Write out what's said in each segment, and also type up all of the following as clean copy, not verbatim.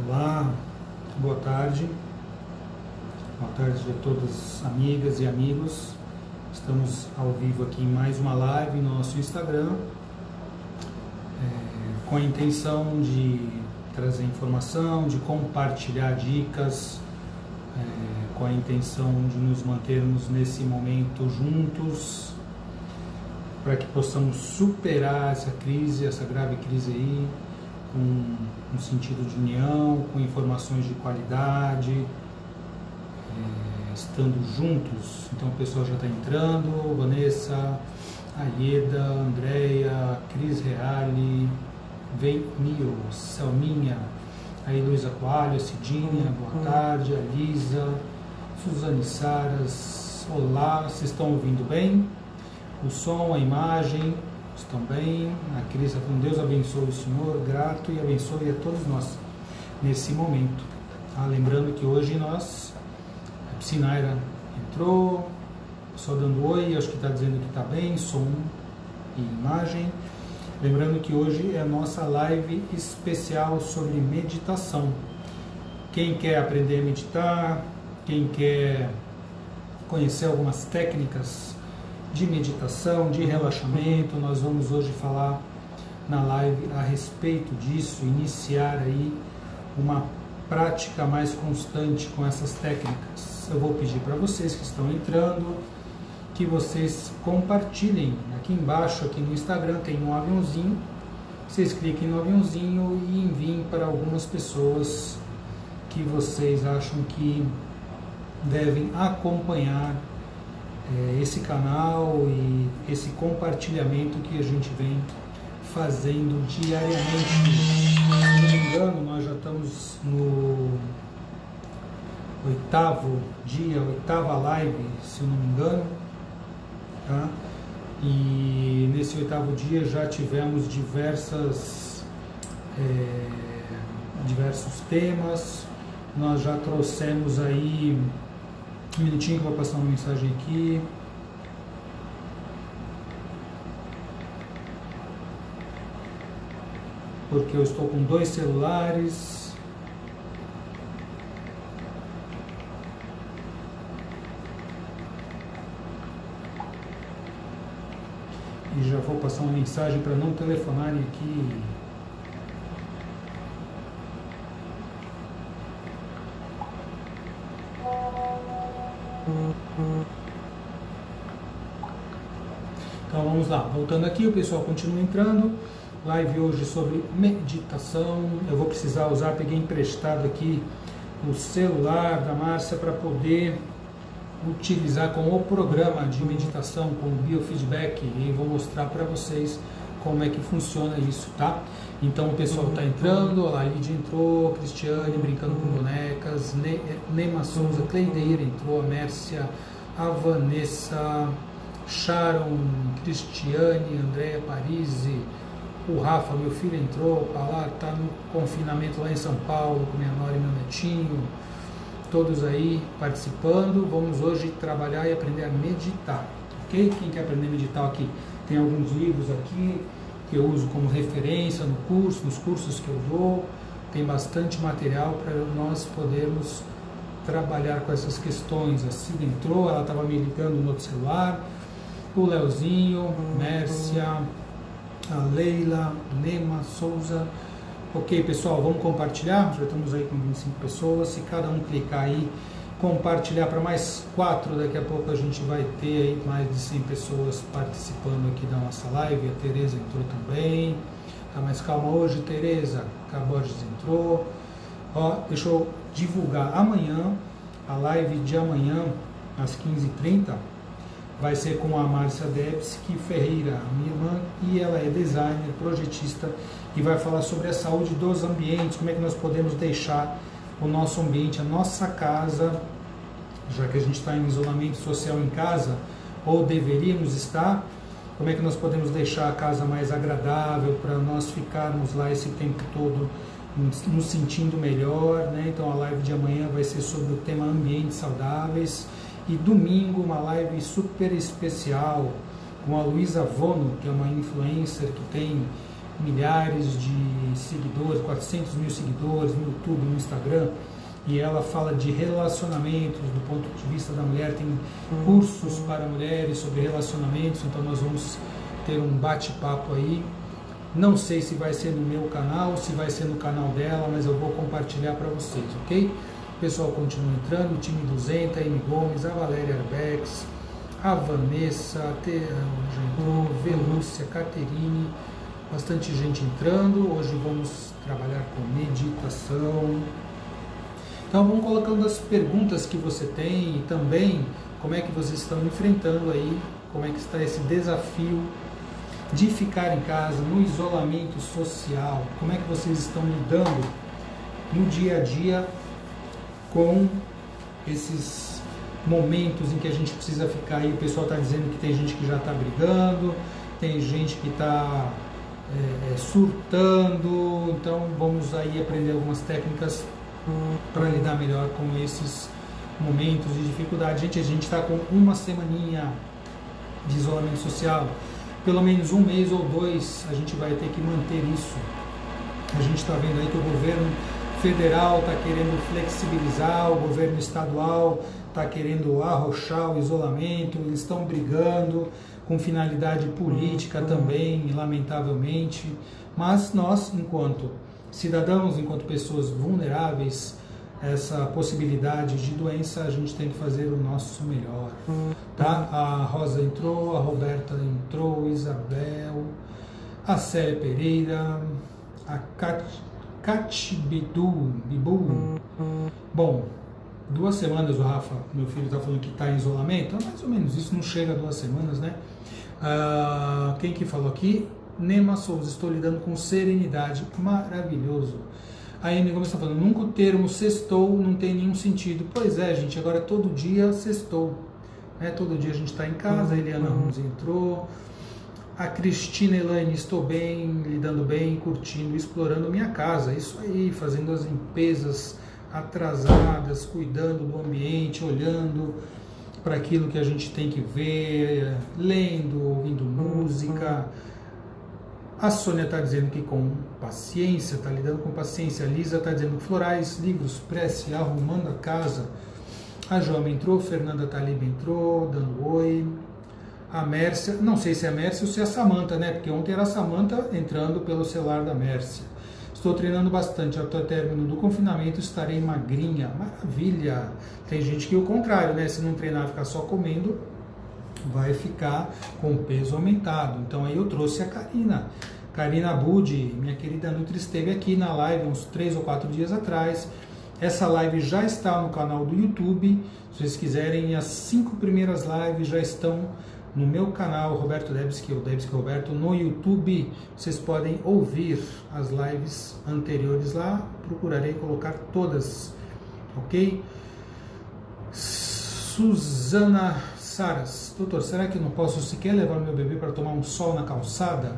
Olá, boa tarde. Boa tarde a todas amigas e amigos. Estamos ao vivo aqui em mais uma live no nosso Instagram, com a intenção de trazer informação, de compartilhar dicas, com a intenção de nos mantermos nesse momento juntos, para que possamos superar essa crise, essa grave crise aí, com um sentido de união, com informações de qualidade, estando juntos. Então o pessoal já está entrando: Vanessa, Aieda, Andréia, Cris Reale, Venil, Selminha, aí Luísa Coalho, Cidinha, boa tarde, a Lisa, Suzane Saras, olá, vocês estão ouvindo bem? O som, a imagem, estão bem? A Cris está falando: Deus abençoe o Senhor, grato e abençoe a todos nós nesse momento. Lembrando que hoje nós, a Psinaira entrou, só dando oi, acho que está dizendo que está bem, som e imagem. Lembrando que hoje é a nossa live especial sobre meditação. Quem quer aprender a meditar, quem quer conhecer algumas técnicas de meditação, de relaxamento, nós vamos hoje falar na live a respeito disso, iniciar aí uma prática mais constante com essas técnicas. Eu vou pedir para vocês que estão entrando, que vocês compartilhem. Aqui embaixo, aqui no Instagram, tem um aviãozinho, vocês cliquem no aviãozinho e enviem para algumas pessoas que vocês acham que devem acompanhar esse canal e esse compartilhamento que a gente vem fazendo diariamente. Se não me engano, nós já estamos no 8º dia, 8ª live, se eu não me engano, tá? E nesse 8º dia já tivemos diversos temas. Nós já trouxemos aí, um minutinho que eu vou passar uma mensagem aqui. Porque eu estou com 2 celulares. E já vou passar uma mensagem para não telefonarem aqui. Então vamos lá, voltando aqui, o pessoal continua entrando. Live hoje sobre meditação. Eu vou precisar usar, peguei emprestado aqui o celular da Márcia para poder utilizar com o programa de meditação, com o biofeedback, e vou mostrar para vocês como é que funciona isso, tá? Então o pessoal está entrando, a Lídia entrou, Cristiane brincando com bonecas, Nema Souza, Cleideira entrou, a Mércia, a Vanessa, Sharon, Cristiane, Andréia Parisi, o Rafa, meu filho entrou, está no confinamento lá em São Paulo com minha nora e meu netinho, todos aí participando. Vamos hoje trabalhar e aprender a meditar, ok? Quem quer aprender a meditar aqui, tem alguns livros aqui que eu uso como referência no curso, nos cursos que eu dou, tem bastante material para nós podermos trabalhar com essas questões. A Cida entrou, ela estava me ligando no outro celular, o Leozinho, Mércia, a Leila, Nema Souza. Ok, pessoal, vamos compartilhar? Já estamos aí com 25 pessoas. Se cada um clicar aí, compartilhar para mais 4, daqui a pouco a gente vai ter aí mais de 100 pessoas participando aqui da nossa live. A Tereza entrou também. Tá mais calma hoje, Tereza? A Borges entrou. Ó, deixa eu divulgar amanhã, a live de amanhã, às 15h30, vai ser com a Márcia Debski Ferreira, minha irmã, e ela é designer, projetista, e vai falar sobre a saúde dos ambientes, como é que nós podemos deixar o nosso ambiente, a nossa casa, já que a gente está em isolamento social em casa, ou deveríamos estar, como é que nós podemos deixar a casa mais agradável para nós ficarmos lá esse tempo todo nos sentindo melhor, né? Então a live de amanhã vai ser sobre o tema ambientes saudáveis. E domingo, uma live super especial com a Luísa Vono, que é uma influencer que tem milhares de seguidores, 400 mil seguidores no YouTube, no Instagram, e ela fala de relacionamentos do ponto de vista da mulher, tem cursos para mulheres sobre relacionamentos, então nós vamos ter um bate-papo aí. Não sei se vai ser no meu canal, se vai ser no canal dela, mas eu vou compartilhar para vocês, ok? O pessoal continua entrando, o time 200, a Amy Gomes, a Valéria Arbex, a Vanessa, a já entrou, Velúcia, Caterine, bastante gente entrando. Hoje vamos trabalhar com meditação. Então vamos colocando as perguntas que você tem e também como é que vocês estão enfrentando aí, como é que está esse desafio de ficar em casa, no isolamento social, como é que vocês estão lidando no dia a dia com esses momentos em que a gente precisa ficar aí. O pessoal está dizendo que tem gente que já está brigando, tem gente que está surtando, então vamos aí aprender algumas técnicas para lidar melhor com esses momentos de dificuldade. Gente, a gente está com uma semaninha de isolamento social, pelo menos um mês ou dois a gente vai ter que manter isso. A gente está vendo aí que o governo federal está querendo flexibilizar, o governo estadual está querendo arrochar o isolamento, eles estão brigando com finalidade política também, lamentavelmente, mas nós, enquanto cidadãos, enquanto pessoas vulneráveis a essa possibilidade de doença, a gente tem que fazer o nosso melhor, tá? A Rosa entrou, a Roberta entrou, Isabel, a Célia Pereira, a Bibu. Bom, 2 semanas o Rafa, meu filho, está falando que está em isolamento, mais ou menos isso, não chega a 2 semanas, né? Quem que falou aqui? Nema Souza, estou lidando com serenidade, maravilhoso. A Amy Gomes está falando, nunca o termo sextou não tem nenhum sentido. Pois é, gente, agora todo dia sextou, né? Todo dia a gente está em casa, a Eliana Ramos entrou, a Cristina Elaine, estou bem, lidando bem, curtindo, explorando minha casa, isso aí, fazendo as limpezas atrasadas, cuidando do ambiente, olhando para aquilo que a gente tem que ver, lendo, ouvindo música. A Sônia está dizendo que com paciência, está lidando com paciência. A Lisa está dizendo florais, livros, prece, arrumando a casa. A Joama entrou, Fernanda Talib entrou, dando oi. A Mércia, não sei se é a Mércia ou se é a Samanta, né? Porque ontem era a Samanta entrando pelo celular da Mércia. Estou treinando bastante, até o término do confinamento estarei magrinha. Maravilha! Tem gente que é o contrário, né? Se não treinar, ficar só comendo, vai ficar com o peso aumentado. Então aí eu trouxe a Karina Budi, minha querida Nutri, esteve aqui na live uns 3 ou 4 dias atrás. Essa live já está no canal do YouTube. Se vocês quiserem, as 5 primeiras lives já estão no meu canal, Roberto Debski, ou Debski Roberto, no YouTube. Vocês podem ouvir as lives anteriores lá. Procurarei colocar todas, ok? Suzana Saras, doutor, será que eu não posso sequer levar meu bebê para tomar um sol na calçada?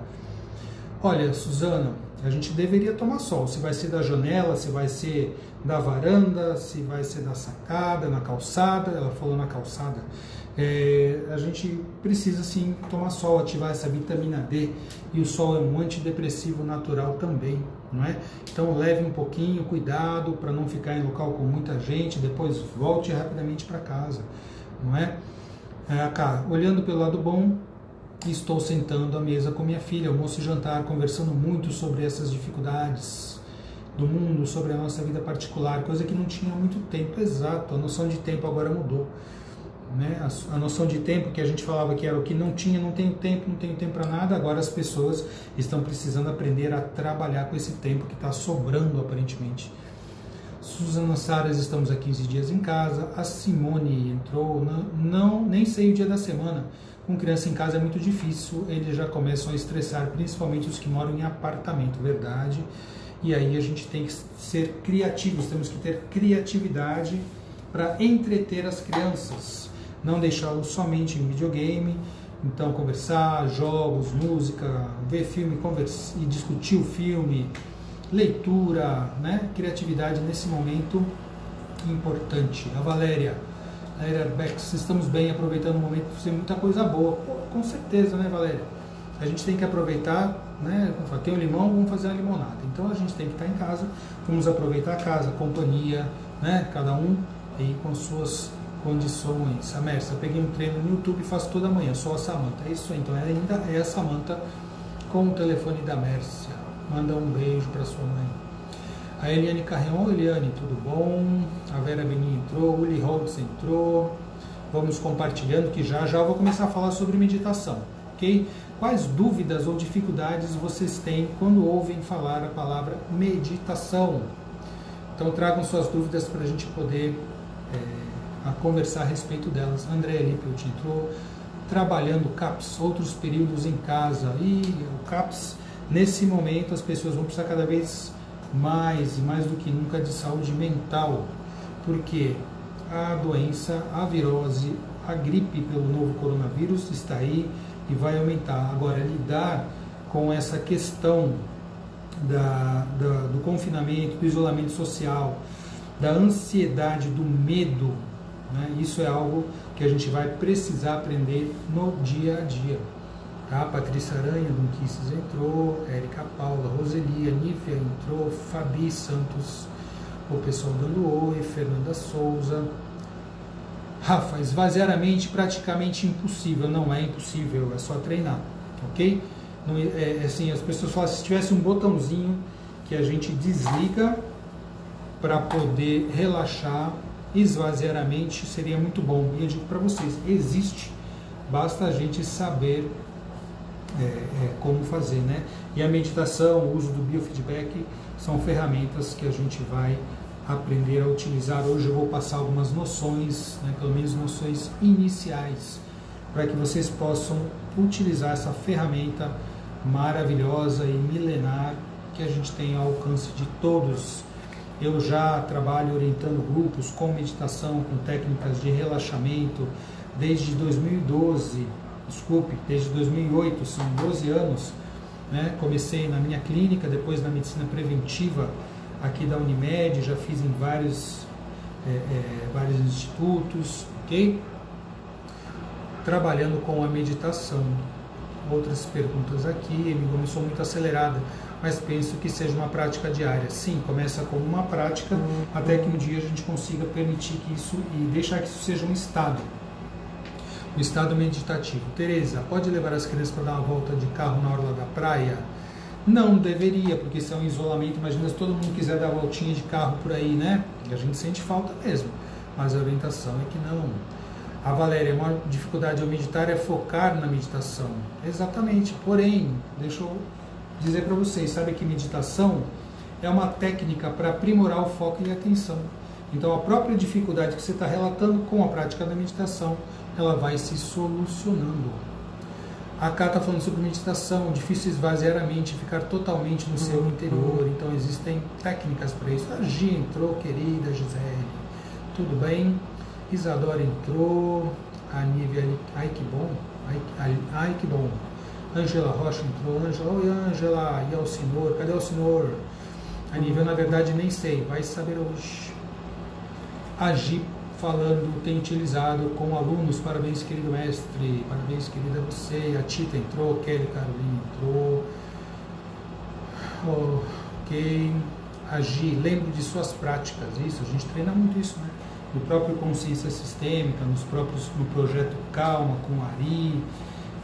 Olha, Suzana, a gente deveria tomar sol. Se vai ser da janela, se vai ser da varanda, se vai ser da sacada, na calçada. Ela falou na calçada. A gente precisa sim tomar sol, ativar essa vitamina D, e o sol é um antidepressivo natural também, não é? Então leve um pouquinho, cuidado para não ficar em local com muita gente, depois volte rapidamente para casa, não é? Olhando pelo lado bom, estou sentando à mesa com minha filha, almoço e jantar, conversando muito sobre essas dificuldades do mundo, sobre a nossa vida particular, coisa que não tinha há muito tempo. Exato, a noção de tempo agora mudou, né? A noção de tempo que a gente falava que era o que não tenho tempo para nada, agora as pessoas estão precisando aprender a trabalhar com esse tempo que está sobrando aparentemente. Suzana Saras, estamos há 15 dias em casa. A Simone entrou, nem sei o dia da semana. Com criança em casa é muito difícil, eles já começam a estressar, principalmente os que moram em apartamento, verdade. E aí a gente tem que ser criativos, temos que ter criatividade para entreter as crianças, não deixá-los somente em videogame. Então conversar, jogos, música, ver filme, conversar e discutir o filme, leitura, né? Criatividade nesse momento importante. A Valéria Arbex, estamos bem, aproveitando o momento para fazer muita coisa boa. Pô, com certeza, né, Valéria? a gente tem que aproveitar, né? Tem um limão, vamos fazer uma limonada. Então a gente tem que estar em casa, vamos aproveitar a casa, a companhia, né? Cada um aí com suas condições. A Mércia, eu peguei um treino no YouTube e faço toda manhã, sou a Samanta. É isso aí, então ainda é a Samanta com o telefone da Mércia. Manda um beijo para sua mãe. A Eliane Carreon, Eliane, tudo bom? A Vera Benin entrou, o Uli Holtz entrou. Vamos compartilhando que já vou começar a falar sobre meditação, ok? Quais dúvidas ou dificuldades vocês têm quando ouvem falar a palavra meditação? Então tragam suas dúvidas para a gente poder conversar a respeito delas. André Lippelt entrou, trabalhando CAPS, outros períodos em casa. E o CAPS, nesse momento, as pessoas vão precisar cada vez mais do que nunca de saúde mental, porque a doença, a virose, a gripe pelo novo coronavírus está aí e vai aumentar. Agora, lidar com essa questão do confinamento, do isolamento social, da ansiedade, do medo, né? Isso é algo que a gente vai precisar aprender no dia a dia. Tá? Patrícia Aranha, Dunquices entrou, Érica Paula, Roseli, Nívia entrou, Fabi Santos, o pessoal dando oi, Fernanda Souza. Rafa, esvaziar a mente praticamente impossível. Não é impossível, é só treinar, ok? Não, assim, as pessoas falam, se tivesse um botãozinho que a gente desliga para poder relaxar, esvaziar a mente, seria muito bom. E eu digo para vocês, existe, basta a gente saber como fazer, né? E a meditação, o uso do biofeedback são ferramentas que a gente vai aprender a utilizar. Hoje eu vou passar algumas noções, né, pelo menos noções iniciais, para que vocês possam utilizar essa ferramenta maravilhosa e milenar que a gente tem ao alcance de todos. Eu já trabalho orientando grupos com meditação, com técnicas de relaxamento desde 2012, desde 2008, são 12 anos, né? Comecei na minha clínica, depois na medicina preventiva aqui da Unimed, já fiz em vários institutos, ok? Trabalhando com a meditação. Outras perguntas aqui, me começou muito acelerada, mas penso que seja uma prática diária. Sim, começa como uma prática, até que um dia a gente consiga permitir que isso e deixar que isso seja um estado meditativo. Tereza, pode levar as crianças para dar uma volta de carro na orla da praia? Não deveria, porque isso é um isolamento. Imagina se todo mundo quiser dar voltinha de carro por aí, né? A gente sente falta mesmo, mas a orientação é que não. A Valéria, a maior dificuldade ao meditar é focar na meditação. Exatamente, porém, deixa eu dizer para vocês, sabe que meditação é uma técnica para aprimorar o foco e a atenção. Então a própria dificuldade que você está relatando com a prática da meditação, ela vai se solucionando. A Cá está falando sobre meditação, difícil esvaziar a mente, ficar totalmente no seu interior. Então existem técnicas para isso. A Gi entrou, querida Gisele. Tudo bem? Isadora entrou. A Nívia, ai que bom. Ai que bom. Ângela Rocha entrou. Ângela, oi Ângela. E Alcinor? Cadê o Alcinor? A Nívia, na verdade, nem sei. Vai saber hoje. A Gi falando, tem utilizado com alunos. Parabéns, querido mestre. Parabéns, querida você. A Tita entrou. Kelly Carolina entrou. Ok. A Gi, lembre de suas práticas. Isso, a gente treina muito isso, né? No próprio Consciência Sistêmica, no projeto Calma, com o Ari.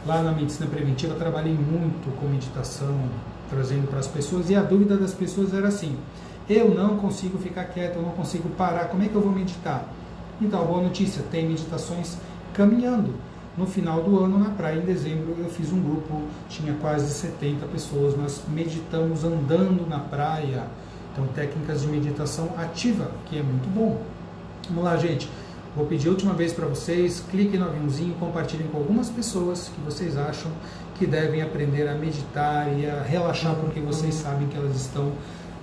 Lá na medicina preventiva, trabalhei muito com meditação, trazendo para as pessoas. E a dúvida das pessoas era assim: eu não consigo ficar quieto, eu não consigo parar, como é que eu vou meditar? Então, boa notícia, tem meditações caminhando. No final do ano, na praia, em dezembro, eu fiz um grupo, tinha quase 70 pessoas, nós meditamos andando na praia. Então, técnicas de meditação ativa, que é muito bom. Vamos lá, gente. Vou pedir a última vez para vocês, cliquem no aviãozinho, compartilhem com algumas pessoas que vocês acham que devem aprender a meditar e a relaxar, porque vocês sabem que elas estão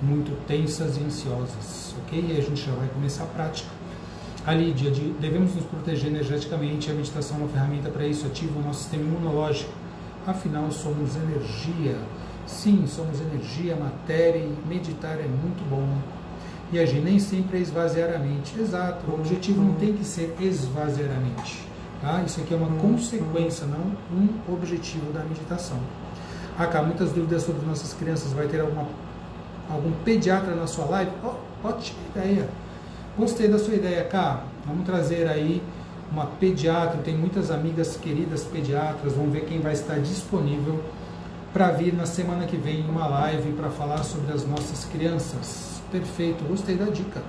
muito tensas e ansiosas, ok? E a gente já vai começar a prática. A Lídia, devemos nos proteger energeticamente, a meditação é uma ferramenta para isso, ativa o nosso sistema imunológico, afinal somos energia. Sim, somos energia, matéria, e meditar é muito bom. E agir nem sempre é esvaziar a mente. Exato, o objetivo não tem que ser esvaziar a mente. Tá? Isso aqui é uma consequência, não um objetivo da meditação. Ah, cara, muitas dúvidas sobre nossas crianças. Vai ter algum pediatra na sua live? Oh, ótima ideia. Gostei da sua ideia, Cá. Vamos trazer aí uma pediatra. Tem muitas amigas queridas pediatras. Vamos ver quem vai estar disponível para vir na semana que vem em uma live para falar sobre as nossas crianças. Perfeito, gostei da dica.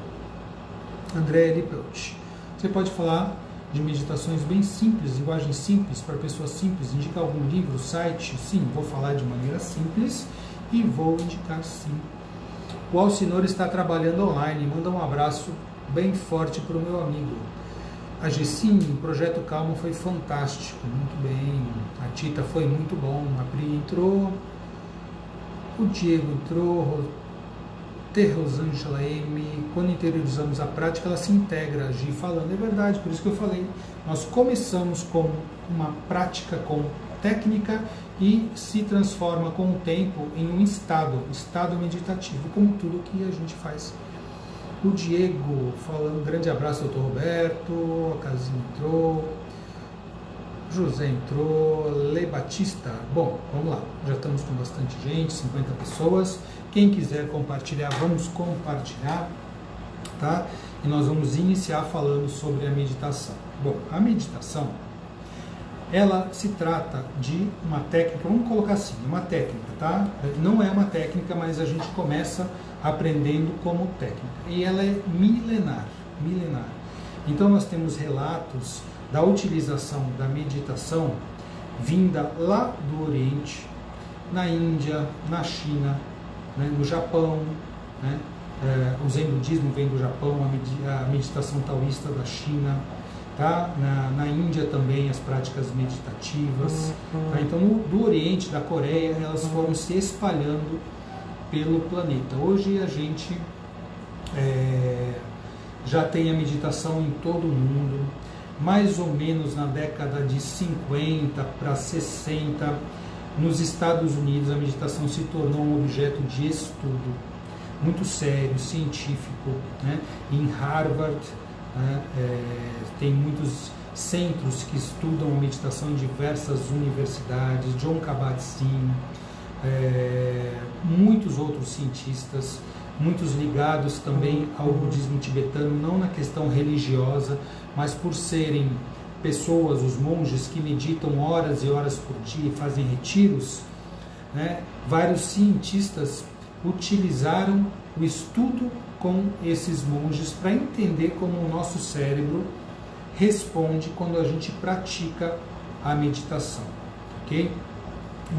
André Lippelt. Você pode falar de meditações bem simples, linguagem simples, para pessoas simples. Indica algum livro, site? Sim, vou falar de maneira simples e vou indicar sim. O Alcinor está trabalhando online. Manda um abraço bem forte para o meu amigo. A Gessim, o Projeto Calma foi fantástico, muito bem. A Tita foi muito bom. A Pri entrou, o Diego entrou, T. Rosângela M. Quando interiorizamos a prática, ela se integra. A Gi falando, é verdade, por isso que eu falei. Nós começamos com uma prática com técnica e se transforma com o tempo em um estado meditativo, como tudo que a gente faz. O Diego falando, grande abraço, doutor Roberto, a Casinha entrou, José entrou, Le Batista. Bom, vamos lá, já estamos com bastante gente, 50 pessoas. Quem quiser compartilhar, vamos compartilhar, tá? E nós vamos iniciar falando sobre a meditação. Bom, a meditação, ela se trata de uma técnica, vamos colocar assim, uma técnica, tá? Não é uma técnica, mas a gente começa aprendendo como técnica. E ela é milenar. Então nós temos relatos da utilização da meditação vinda lá do Oriente, na Índia, na China, né, no Japão, né? O Zen budismo vem do Japão, a meditação taoísta da China, tá? Na Índia também as práticas meditativas, tá? Então do Oriente, da Coreia, elas foram se espalhando pelo planeta. Hoje a gente já tem a meditação em todo o mundo. Mais ou menos na década de 50 para 60, nos Estados Unidos a meditação se tornou um objeto de estudo muito sério, científico, né? Em Harvard, né? Tem muitos centros que estudam a meditação em diversas universidades, John Kabat-Zinn, muitos outros cientistas, muitos ligados também ao budismo tibetano, não na questão religiosa, mas por serem pessoas, os monges que meditam horas e horas por dia e fazem retiros, né? Vários cientistas utilizaram o estudo com esses monges para entender como o nosso cérebro responde quando a gente pratica a meditação, ok?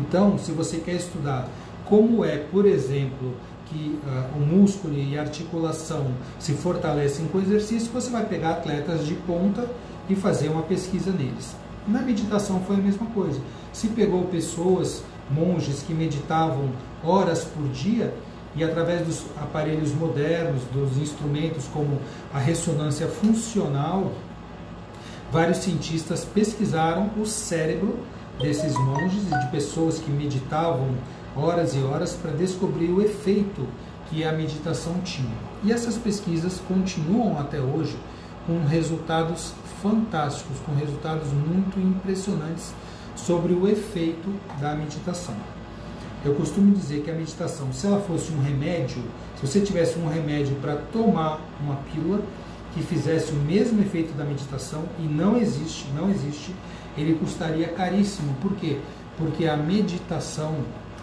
Então, se você quer estudar como é, por exemplo, que o músculo e a articulação se fortalecem com o exercício, você vai pegar atletas de ponta e fazer uma pesquisa neles. Na meditação foi a mesma coisa. Se pegou pessoas, monges que meditavam horas por dia e através dos aparelhos modernos, dos instrumentos como a ressonância funcional, vários cientistas pesquisaram o cérebro desses monges e de pessoas que meditavam horas e horas para descobrir o efeito que a meditação tinha. E essas pesquisas continuam até hoje com resultados fantásticos, com resultados muito impressionantes sobre o efeito da meditação. Eu costumo dizer que a meditação, se ela fosse um remédio, se você tivesse um remédio para tomar uma pílula que fizesse o mesmo efeito da meditação, e não existe, ele custaria caríssimo. Por quê? Porque a meditação,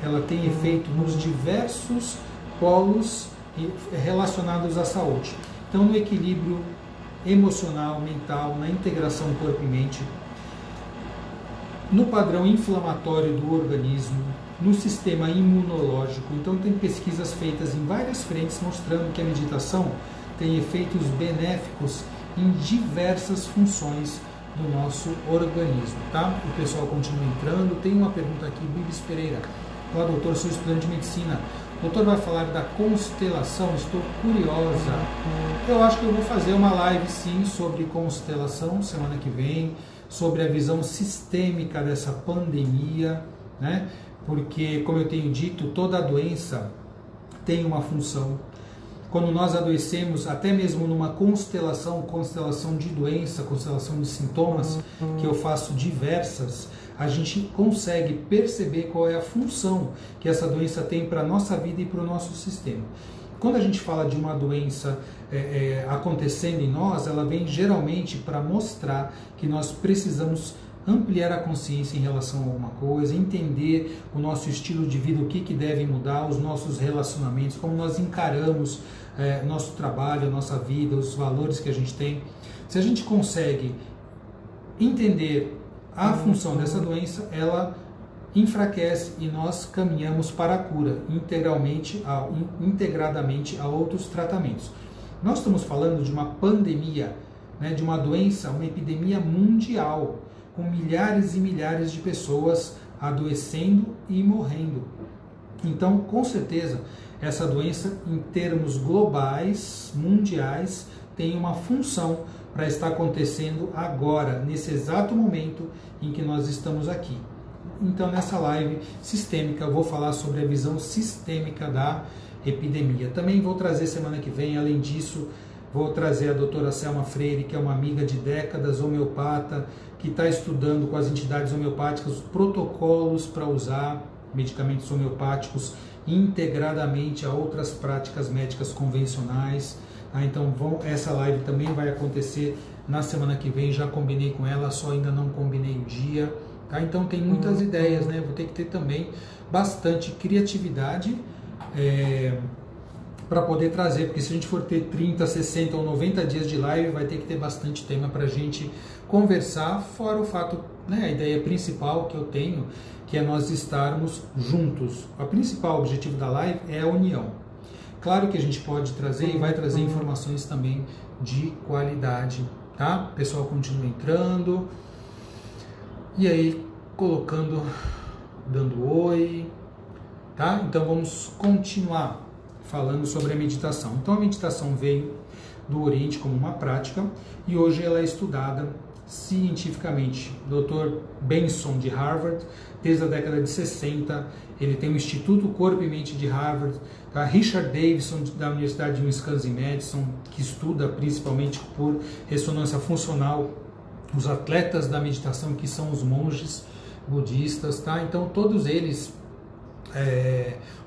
ela tem efeito nos diversos polos relacionados à saúde. Então, no equilíbrio emocional, mental, na integração corpo e mente, no padrão inflamatório do organismo, no sistema imunológico. Então, tem pesquisas feitas em várias frentes mostrando que a meditação tem efeitos benéficos em diversas funções do nosso organismo, tá? O pessoal continua entrando. Tem uma pergunta aqui, Bibis Pereira. Olá, doutor, sou estudante de medicina. O doutor vai falar da constelação? Estou curiosa. Eu acho que eu vou fazer uma live, sim, sobre constelação semana que vem, sobre a visão sistêmica dessa pandemia, né? Porque, como eu tenho dito, toda doença tem uma função. quando nós adoecemos, até mesmo numa constelação de doença, constelação de sintomas, que eu faço diversas, a gente consegue perceber qual é a função que essa doença tem para a nossa vida e para o nosso sistema. Quando a gente fala de uma doença acontecendo em nós, ela vem geralmente para mostrar que nós precisamos ampliar a consciência em relação a alguma coisa, entender o nosso estilo de vida, o que deve mudar, os nossos relacionamentos, como nós encaramos nosso trabalho, nossa vida, os valores que a gente tem. Se a gente consegue entender a função dessa doença, ela enfraquece e nós caminhamos para a cura, integradamente a outros tratamentos. Nós estamos falando de uma pandemia, né, de uma doença, uma epidemia mundial, com milhares e milhares de pessoas adoecendo e morrendo. Então, com certeza, essa doença, em termos globais, mundiais, tem uma função para estar acontecendo agora, nesse exato momento em que nós estamos aqui. Então, nessa live sistêmica, eu vou falar sobre a visão sistêmica da epidemia. Também vou trazer semana que vem, além disso, vou trazer a doutora Selma Freire, que é uma amiga de décadas, homeopata, que está estudando com as entidades homeopáticas os protocolos para usar medicamentos homeopáticos integradamente a outras práticas médicas convencionais. Então, essa live também vai acontecer na semana que vem, já combinei com ela, só ainda não combinei o dia. Tá? Então tem muitas ideias, né? Vou ter que ter também bastante criatividade para poder trazer, porque se a gente for ter 30, 60 ou 90 dias de live, vai ter que ter bastante tema para a gente conversar, fora o fato, né, a ideia principal que eu tenho, que é nós estarmos juntos. O principal objetivo da live é a união. Claro que a gente pode trazer e vai trazer informações também de qualidade, tá? O pessoal continua entrando. E aí, colocando, dando oi, tá? Então vamos continuar falando sobre a meditação. Então a meditação veio do Oriente como uma prática e hoje ela é estudada cientificamente. Dr. Benson de Harvard, desde a década de 60, ele tem o Instituto Corpo e Mente de Harvard, tá? Richard Davidson da Universidade de Wisconsin-Madison, que estuda principalmente por ressonância funcional os atletas da meditação, que são os monges budistas, tá? Então todos eles,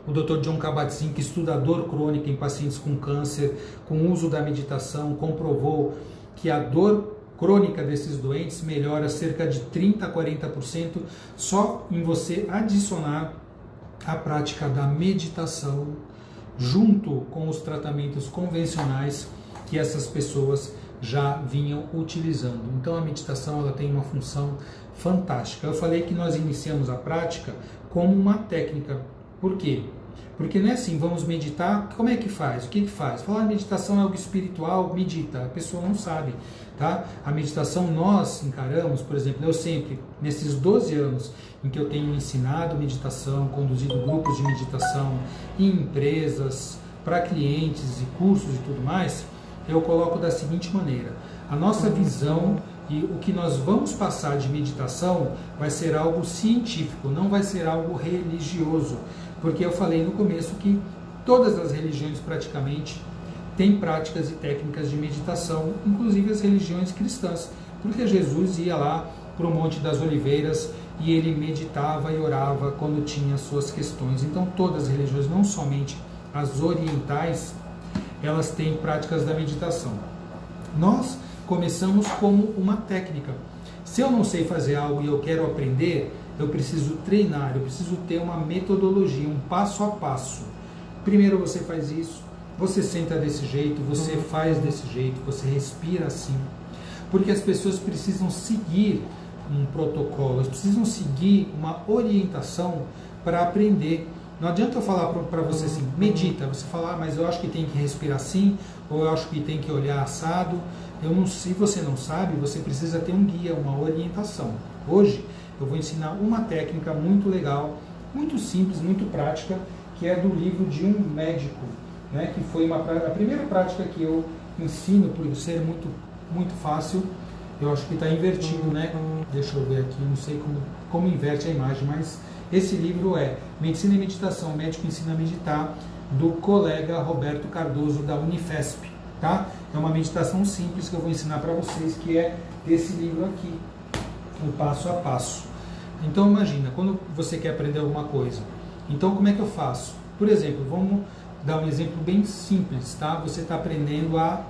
o Dr. Jon Kabat-Zinn, que estuda a dor crônica em pacientes com câncer, com o uso da meditação, comprovou que a dor crônica desses doentes melhora cerca de 30 a 40% só em você adicionar a prática da meditação junto com os tratamentos convencionais que essas pessoas já vinham utilizando. Então a meditação ela tem uma função fantástica. Eu falei que nós iniciamos a prática como uma técnica. Por quê? Porque não é assim, vamos meditar, como é que faz? O que faz? Falar meditação é algo espiritual, medita, a pessoa não sabe, tá? A meditação nós encaramos, por exemplo, eu sempre, nesses 12 anos em que eu tenho ensinado meditação, conduzido grupos de meditação em empresas, para clientes e cursos e tudo mais, eu coloco da seguinte maneira: a nossa visão e o que nós vamos passar de meditação vai ser algo científico, não vai ser algo religioso, porque eu falei no começo que todas as religiões praticamente têm práticas e técnicas de meditação, inclusive as religiões cristãs, porque Jesus ia lá para o Monte das Oliveiras e ele meditava e orava quando tinha suas questões. Então todas as religiões, não somente as orientais, elas têm práticas da meditação. Nós começamos como uma técnica. Se eu não sei fazer algo e eu quero aprender, eu preciso treinar, eu preciso ter uma metodologia, um passo a passo. Primeiro você faz isso, você senta desse jeito, você faz desse jeito, você respira assim. Porque as pessoas precisam seguir um protocolo, elas precisam seguir uma orientação para aprender. Não adianta eu falar para você assim, medita, você falar, mas eu acho que tem que respirar assim, ou eu acho que tem que olhar assado. Se você não sabe, você precisa ter um guia, uma orientação. Hoje eu vou ensinar uma técnica muito legal, muito simples, muito prática, que é do livro de um médico, né, que foi a primeira prática que eu ensino, por ser muito fácil. Eu acho que está invertido, né? Deixa eu ver aqui, não sei como inverte a imagem, mas esse livro é Medicina e Meditação, o médico ensina a meditar, do colega Roberto Cardoso da Unifesp, tá? É uma meditação simples que eu vou ensinar para vocês, que é desse livro aqui, o passo a passo. Então imagina, quando você quer aprender alguma coisa, então como é que eu faço? Por exemplo, vamos dar um exemplo bem simples, tá? Você está aprendendo a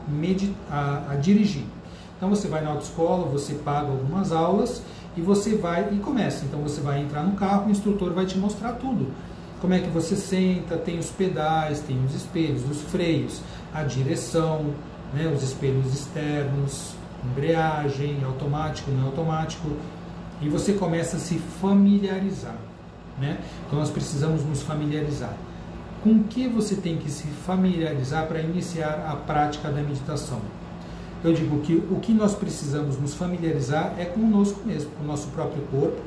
dirigir. Então você vai na autoescola, você paga algumas aulas e você vai e começa. Então você vai entrar no carro, o instrutor vai te mostrar tudo. Como é que você senta, tem os pedais, tem os espelhos, os freios, a direção, né, os espelhos externos, embreagem, automático, não automático. E você começa a se familiarizar, né? Então nós precisamos nos familiarizar. Com o que você tem que se familiarizar para iniciar a prática da meditação? Eu digo que o que nós precisamos nos familiarizar é conosco mesmo, com o nosso próprio corpo,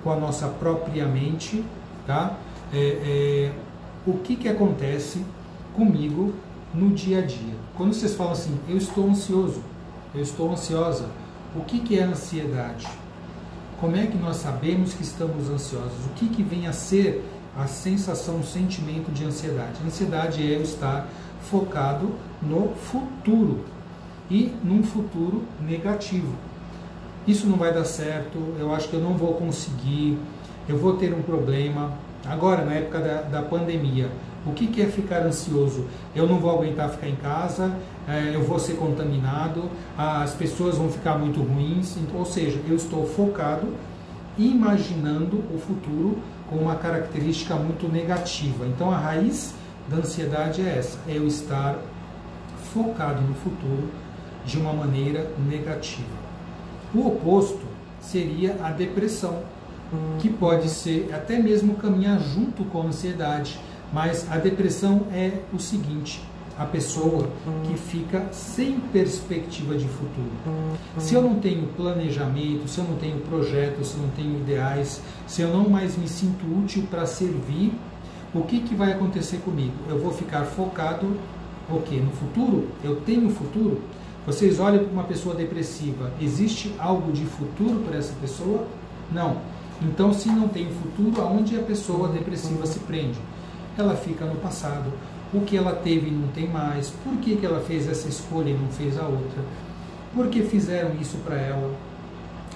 com a nossa própria mente, tá? O que acontece comigo no dia a dia? Quando vocês falam assim, eu estou ansioso, eu estou ansiosa, o que é ansiedade? Como é que nós sabemos que estamos ansiosos? O que vem a ser a sensação, o sentimento de ansiedade? A ansiedade é eu estar focado no futuro e num futuro negativo. Isso não vai dar certo, eu acho que eu não vou conseguir, eu vou ter um problema. Agora, na época da pandemia, o que é ficar ansioso? Eu não vou aguentar ficar em casa, eu vou ser contaminado, as pessoas vão ficar muito ruins, ou seja, eu estou focado, imaginando o futuro com uma característica muito negativa. Então a raiz da ansiedade é essa, é eu estar focado no futuro de uma maneira negativa. O oposto seria a depressão, que pode ser até mesmo caminhar junto com a ansiedade, mas a depressão é o seguinte, a pessoa que fica sem perspectiva de futuro. Se eu não tenho planejamento, se eu não tenho projetos, se eu não tenho ideais, se eu não mais me sinto útil para servir, o que vai acontecer comigo? Eu vou ficar focado o quê? No futuro? Eu tenho futuro? Vocês olham para uma pessoa depressiva, existe algo de futuro para essa pessoa? Não. Então, se não tem futuro, aonde a pessoa depressiva se prende? Ela fica no passado. O que ela teve não tem mais. Por que ela fez essa escolha e não fez a outra? Por que fizeram isso para ela?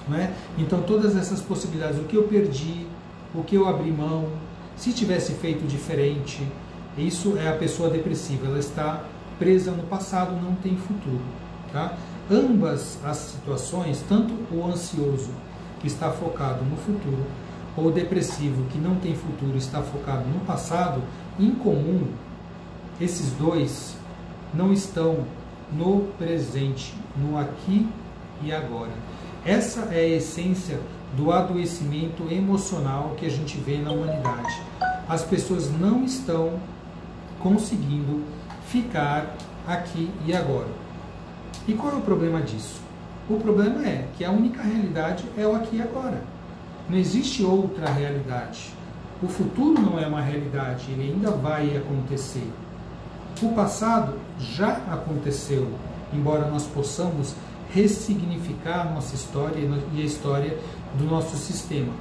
Não é? Então, todas essas possibilidades, o que eu perdi, o que eu abri mão, se tivesse feito diferente, isso é a pessoa depressiva. Ela está presa no passado, não tem futuro. Tá? Ambas as situações, tanto o ansioso, que está focado no futuro, ou o depressivo, que não tem futuro, está focado no passado, em comum, esses dois não estão no presente, no aqui e agora. Essa é a essência do adoecimento emocional que a gente vê na humanidade. As pessoas não estão conseguindo ficar aqui e agora. E qual é o problema disso? O problema é que a única realidade é o aqui e agora. Não existe outra realidade. O futuro não é uma realidade, ele ainda vai acontecer. O passado já aconteceu, embora nós possamos ressignificar a nossa história e a história do nosso sistema.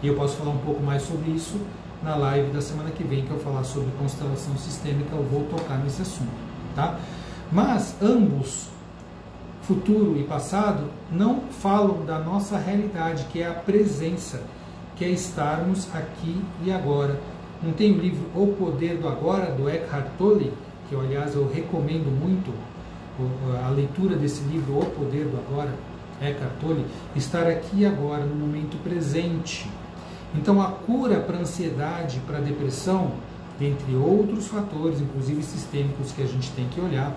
E eu posso falar um pouco mais sobre isso na live da semana que vem, que eu falar sobre constelação sistêmica, eu vou tocar nesse assunto. Tá? Mas ambos, futuro e passado, não falam da nossa realidade, que é a presença, que é estarmos aqui e agora. Não tem o livro O Poder do Agora, do Eckhart Tolle, que aliás eu recomendo muito a leitura desse livro, O Poder do Agora, Eckhart Tolle, estar aqui e agora, no momento presente. Então a cura para a ansiedade, para a depressão, dentre outros fatores, inclusive sistêmicos, que a gente tem que olhar,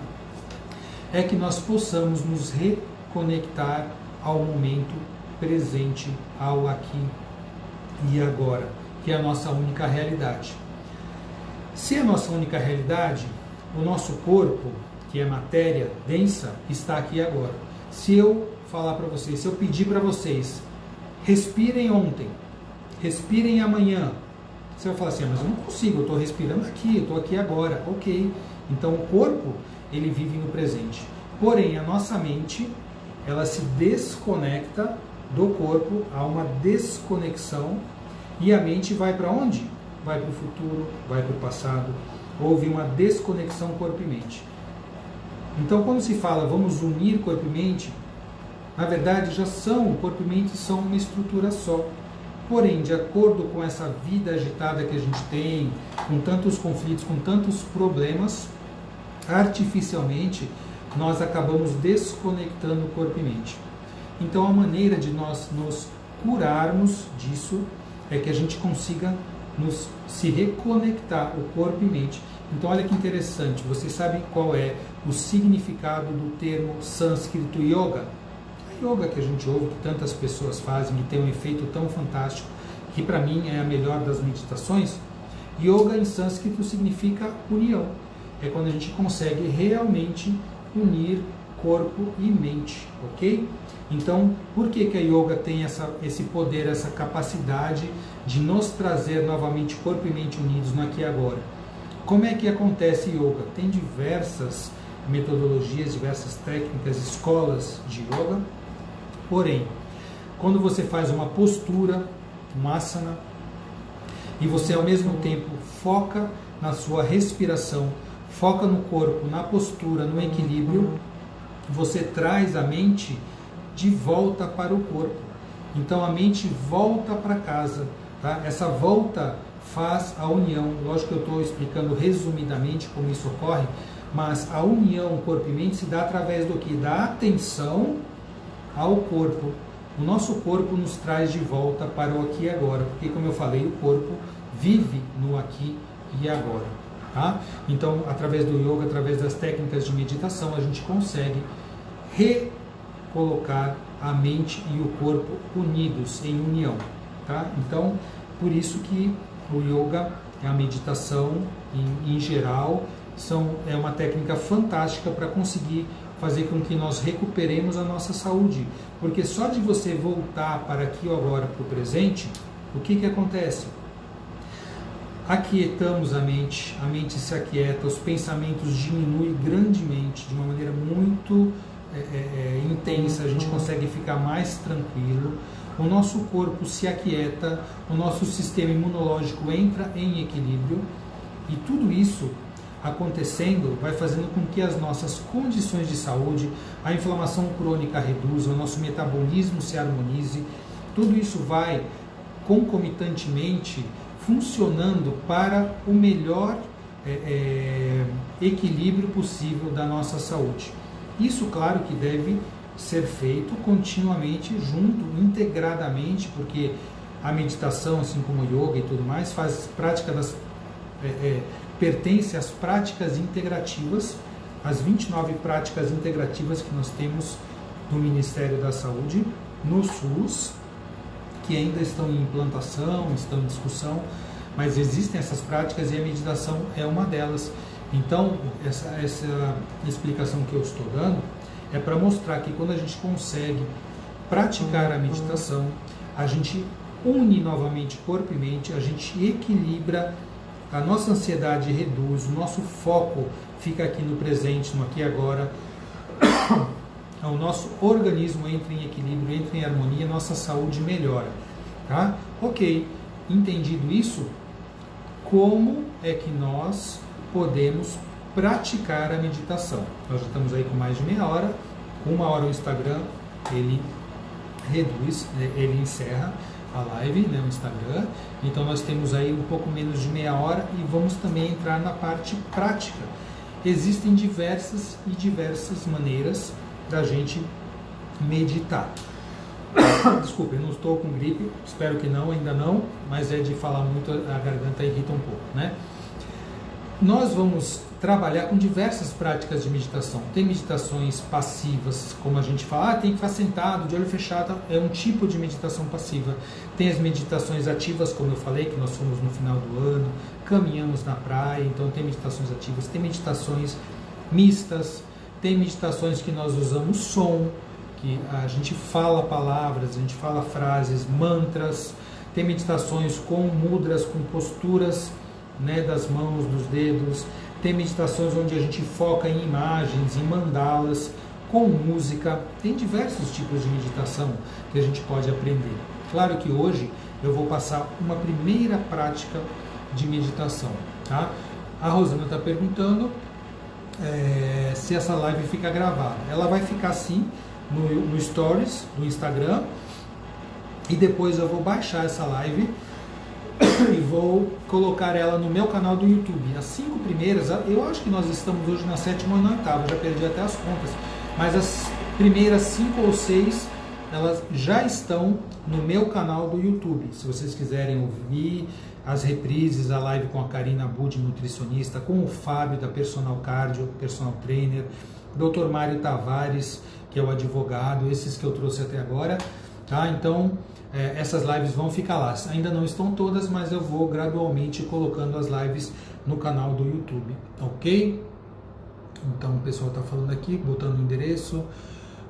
é que nós possamos nos reconectar ao momento presente, ao aqui e agora, que é a nossa única realidade. Se é a nossa única realidade, o nosso corpo, que é matéria densa, está aqui e agora. Se eu falar para vocês, se eu pedir para vocês, respirem ontem, respirem amanhã, você vai falar assim, mas eu não consigo, eu estou respirando aqui, eu estou aqui agora. Ok, então o corpo, ele vive no presente. Porém, a nossa mente, ela se desconecta do corpo, há uma desconexão, e a mente vai para onde? Vai para o futuro, vai para o passado. houve uma desconexão corpo e mente. Então, quando se fala vamos unir corpo e mente, na verdade o corpo e mente são uma estrutura só. Porém, de acordo com essa vida agitada que a gente tem, com tantos conflitos, com tantos problemas, artificialmente nós acabamos desconectando corpo e mente. Então, a maneira de nós nos curarmos disso é que a gente consiga se reconectar o corpo e mente. Então, olha que interessante, vocês sabem qual é o significado do termo sânscrito yoga? A yoga que a gente ouve, que tantas pessoas fazem, que tem um efeito tão fantástico, que para mim é a melhor das meditações. Yoga em sânscrito significa união. É quando a gente consegue realmente unir corpo e mente, ok? Então, por que a yoga tem esse poder, essa capacidade de nos trazer novamente corpo e mente unidos no aqui e agora? Como é que acontece yoga? Tem diversas metodologias, diversas técnicas, escolas de yoga. Porém, quando você faz uma postura, um asana, e você ao mesmo tempo foca na sua respiração, foca no corpo, na postura, no equilíbrio, você traz a mente de volta para o corpo. Então a mente volta para casa. Tá? Essa volta faz a união. Lógico que eu estou explicando resumidamente como isso ocorre, mas a união corpo e mente se dá através do que? Da atenção ao corpo. O nosso corpo nos traz de volta para o aqui e agora, porque, como eu falei, o corpo vive no aqui e agora. Tá? Então, através do yoga, através das técnicas de meditação, a gente consegue recolocar a mente e o corpo unidos, em união. Tá? Então, por isso que o yoga, a meditação em geral, é uma técnica fantástica para conseguir fazer com que nós recuperemos a nossa saúde. Porque só de você voltar para aqui ou agora, para o presente, o que acontece? Aquietamos a mente se aquieta, os pensamentos diminuem grandemente, de uma maneira muito intensa, a gente consegue ficar mais tranquilo, o nosso corpo se aquieta, o nosso sistema imunológico entra em equilíbrio, e tudo isso acontecendo vai fazendo com que as nossas condições de saúde, a inflamação crônica reduza, o nosso metabolismo se harmonize, tudo isso vai concomitantemente funcionando para o melhor equilíbrio possível da nossa saúde. Isso, claro, que deve ser feito continuamente, junto, integradamente, porque a meditação, assim como o yoga e tudo mais, pertence às práticas integrativas, às 29 práticas integrativas que nós temos no Ministério da Saúde, no SUS, que ainda estão em implantação, estão em discussão, mas existem essas práticas e a meditação é uma delas. Então, essa explicação que eu estou dando é para mostrar que quando a gente consegue praticar a meditação, a gente une novamente corpo e mente, a gente equilibra, a nossa ansiedade reduz, o nosso foco fica aqui no presente, no aqui e agora, o nosso organismo entra em equilíbrio, entra em harmonia, nossa saúde melhora. Tá? Ok, entendido isso, como é que nós podemos praticar a meditação? Nós já estamos aí com mais de meia hora, 1 hora o Instagram, ele reduz, ele encerra a live, né, o Instagram, então nós temos aí um pouco menos de meia hora e vamos também entrar na parte prática. Existem diversas maneiras da gente meditar. Desculpa, eu não estou com gripe, espero que não, ainda não, mas é de falar muito, a garganta irrita um pouco, né? Nós vamos trabalhar com diversas práticas de meditação. Tem meditações passivas, como a gente fala, tem que ficar sentado, de olho fechado, é um tipo de meditação passiva. Tem as meditações ativas, como eu falei, que nós fomos no final do ano, caminhamos na praia, então tem meditações ativas, tem meditações mistas, tem meditações que nós usamos som, que a gente fala palavras, a gente fala frases, mantras, tem meditações com mudras, com posturas, né, das mãos, dos dedos, tem meditações onde a gente foca em imagens, em mandalas, com música, tem diversos tipos de meditação que a gente pode aprender. Claro que hoje eu vou passar uma primeira prática de meditação, tá? A Rosana está perguntando se essa live fica gravada. Ela vai ficar sim no Stories do Instagram, e depois eu vou baixar essa live e vou colocar ela no meu canal do YouTube. As 5 primeiras, eu acho que nós estamos hoje na 7ª ou na 8ª, já perdi até as contas, mas as primeiras 5 ou 6, elas já estão no meu canal do YouTube. Se vocês quiserem ouvir as reprises, a live com a Karina Budi, nutricionista, com o Fábio da Personal Cardio, personal trainer, Dr. Mário Tavares, que é o advogado, esses que eu trouxe até agora, tá? Então, essas lives vão ficar lá. Ainda não estão todas, mas eu vou gradualmente colocando as lives no canal do YouTube, ok? Então, o pessoal está falando aqui, botando o endereço.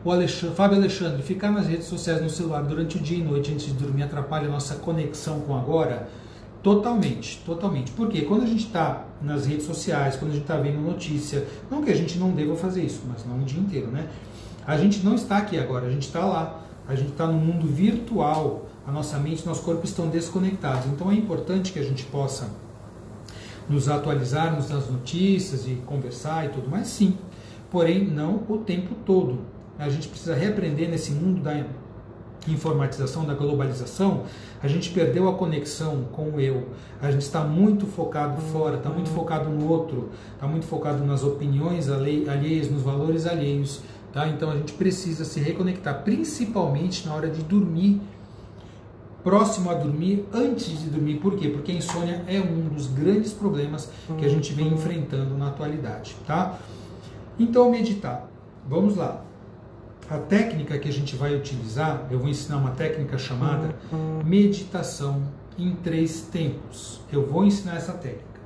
O Fábio Alexandre, ficar nas redes sociais no celular durante o dia e noite antes de dormir atrapalha a nossa conexão com agora? Totalmente, totalmente. Porque quando a gente está nas redes sociais, quando a gente está vendo notícia, não que a gente não deva fazer isso, mas não o dia inteiro, né? A gente não está aqui agora, a gente está lá. A gente está no mundo virtual, a nossa mente e nosso corpo estão desconectados. Então é importante que a gente possa nos atualizarmos nas notícias e conversar e tudo mais, sim. Porém, não o tempo todo. A gente precisa reaprender nesse mundo da informatização, da globalização. A gente perdeu a conexão com o eu. A gente está muito focado fora, está muito focado no outro, está muito focado nas opiniões alheias, nos valores alheios. Tá? Então a gente precisa se reconectar, principalmente na hora de dormir, próximo a dormir, antes de dormir. Por quê? Porque a insônia é um dos grandes problemas que a gente vem enfrentando na atualidade. Tá? Então, meditar. Vamos lá. A técnica que a gente vai utilizar, eu vou ensinar uma técnica chamada meditação em 3 tempos. Eu vou ensinar essa técnica.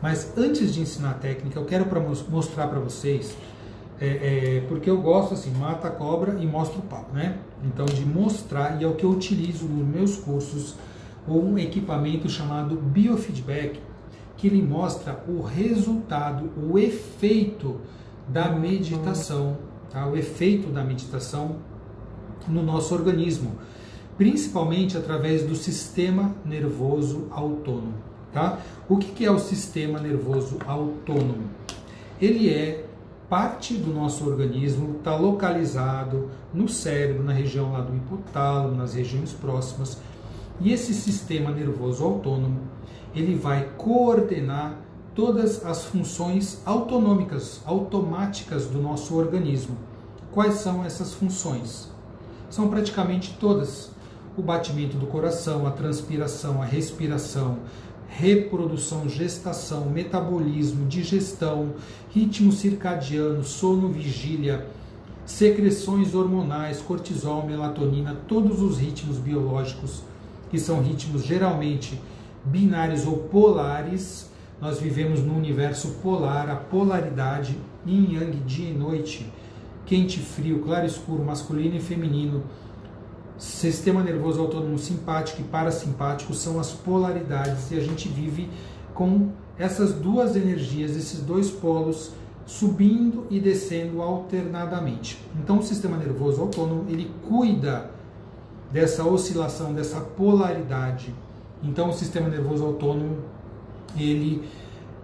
Mas antes de ensinar a técnica, eu quero mostrar para vocês, porque eu gosto assim, mata a cobra e mostra o pau, né? Então, de mostrar, e é o que eu utilizo nos meus cursos, um equipamento chamado biofeedback, que ele mostra o resultado, o efeito da meditação, tá? O efeito da meditação no nosso organismo, principalmente através do sistema nervoso autônomo, tá? O que é o sistema nervoso autônomo? Ele é parte do nosso organismo, está localizado no cérebro, na região lá do hipotálamo, nas regiões próximas, e esse sistema nervoso autônomo, ele vai coordenar todas as funções autonômicas, automáticas do nosso organismo. Quais são essas funções? São praticamente todas. O batimento do coração, a transpiração, a respiração, reprodução, gestação, metabolismo, digestão, ritmo circadiano, sono, vigília, secreções hormonais, cortisol, melatonina, todos os ritmos biológicos, que são ritmos geralmente binários ou polares. Nós vivemos no universo polar, a polaridade, yin yang, dia e noite, quente e frio, claro e escuro, masculino e feminino. Sistema nervoso autônomo simpático e parasimpático são as polaridades, e a gente vive com essas duas energias, esses dois polos subindo e descendo alternadamente. Então o sistema nervoso autônomo, ele cuida dessa oscilação, dessa polaridade. Então o sistema nervoso autônomo, ele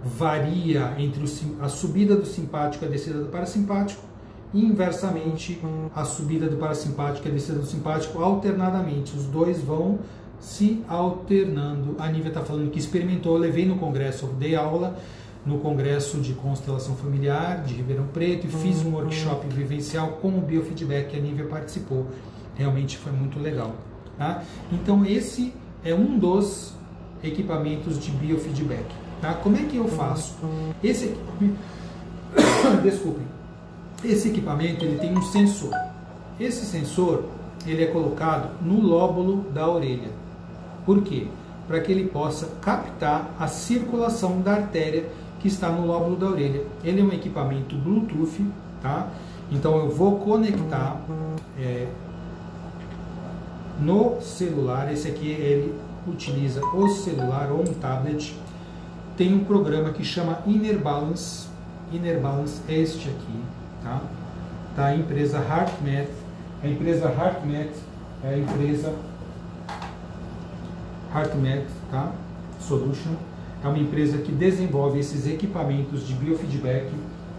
varia entre a subida do simpático e a descida do parasimpático, e inversamente a subida do parasimpático e a descida do simpático alternadamente. Os dois vão se alternando. A Nívia está falando que experimentou, eu levei no congresso, eu dei aula no congresso de constelação familiar de Ribeirão Preto e fiz um workshop vivencial com o biofeedback, a Nívia participou. Realmente foi muito legal. Tá? Então esse é um dos equipamentos de biofeedback. Tá? Como é que eu faço? Esse desculpem. Esse equipamento, ele tem um sensor. Esse sensor, ele é colocado no lóbulo da orelha. Por quê? Para que ele possa captar a circulação da artéria que está no lóbulo da orelha. Ele é um equipamento Bluetooth, tá? Então eu vou conectar no celular. Esse aqui, ele utiliza o celular ou um tablet. Tem um programa que chama Inner Balance. Inner Balance é este aqui. Tá? A empresa HeartMath. A empresa HeartMath é a empresa HeartMath, tá? Solution. é uma empresa que desenvolve esses equipamentos de biofeedback.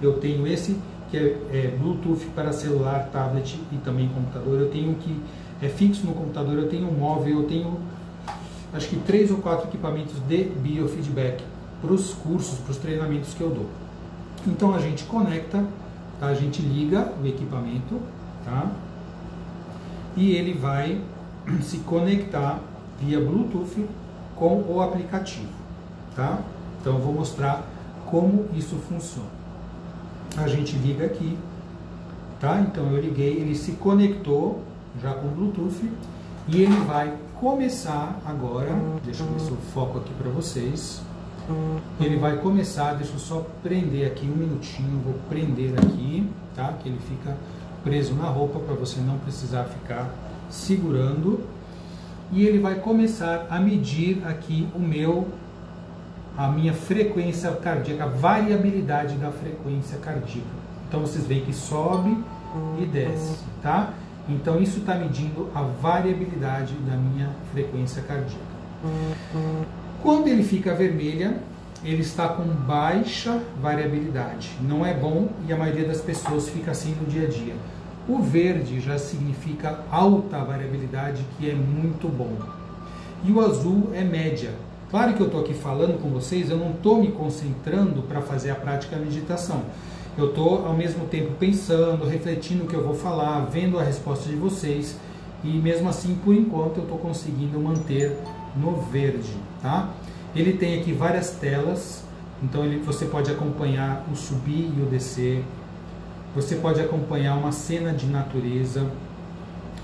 Eu tenho esse que é Bluetooth para celular, tablet e também computador. Eu tenho um que é fixo no computador, eu tenho um móvel, eu tenho acho que 3 ou 4 equipamentos de biofeedback para os cursos, para os treinamentos que eu dou. Então a gente conecta, tá? A gente liga o equipamento, tá? E ele vai se conectar via Bluetooth com o aplicativo, tá? Então eu vou mostrar como isso funciona. A gente liga aqui, tá? Então eu liguei, ele se conectou já com o Bluetooth e ele vai começar agora, deixa eu ver se eu foco aqui para vocês. Ele vai começar, deixa eu só prender aqui um minutinho, vou prender aqui, tá? Que ele fica preso na roupa para você não precisar ficar segurando. E ele vai começar a medir aqui a minha frequência cardíaca, a variabilidade da frequência cardíaca. Então vocês veem que sobe e desce, tá? Então isso está medindo a variabilidade da minha frequência cardíaca. Quando ele fica vermelha, ele está com baixa variabilidade. Não é bom e a maioria das pessoas fica assim no dia a dia. O verde já significa alta variabilidade, que é muito bom. E o azul é média. Claro que eu estou aqui falando com vocês, eu não estou me concentrando para fazer a prática da meditação. Eu estou ao mesmo tempo pensando, refletindo o que eu vou falar, vendo a resposta de vocês. E mesmo assim, por enquanto, eu estou conseguindo manter no verde, tá? Ele tem aqui várias telas, então você pode acompanhar o subir e o descer. Você pode acompanhar uma cena de natureza,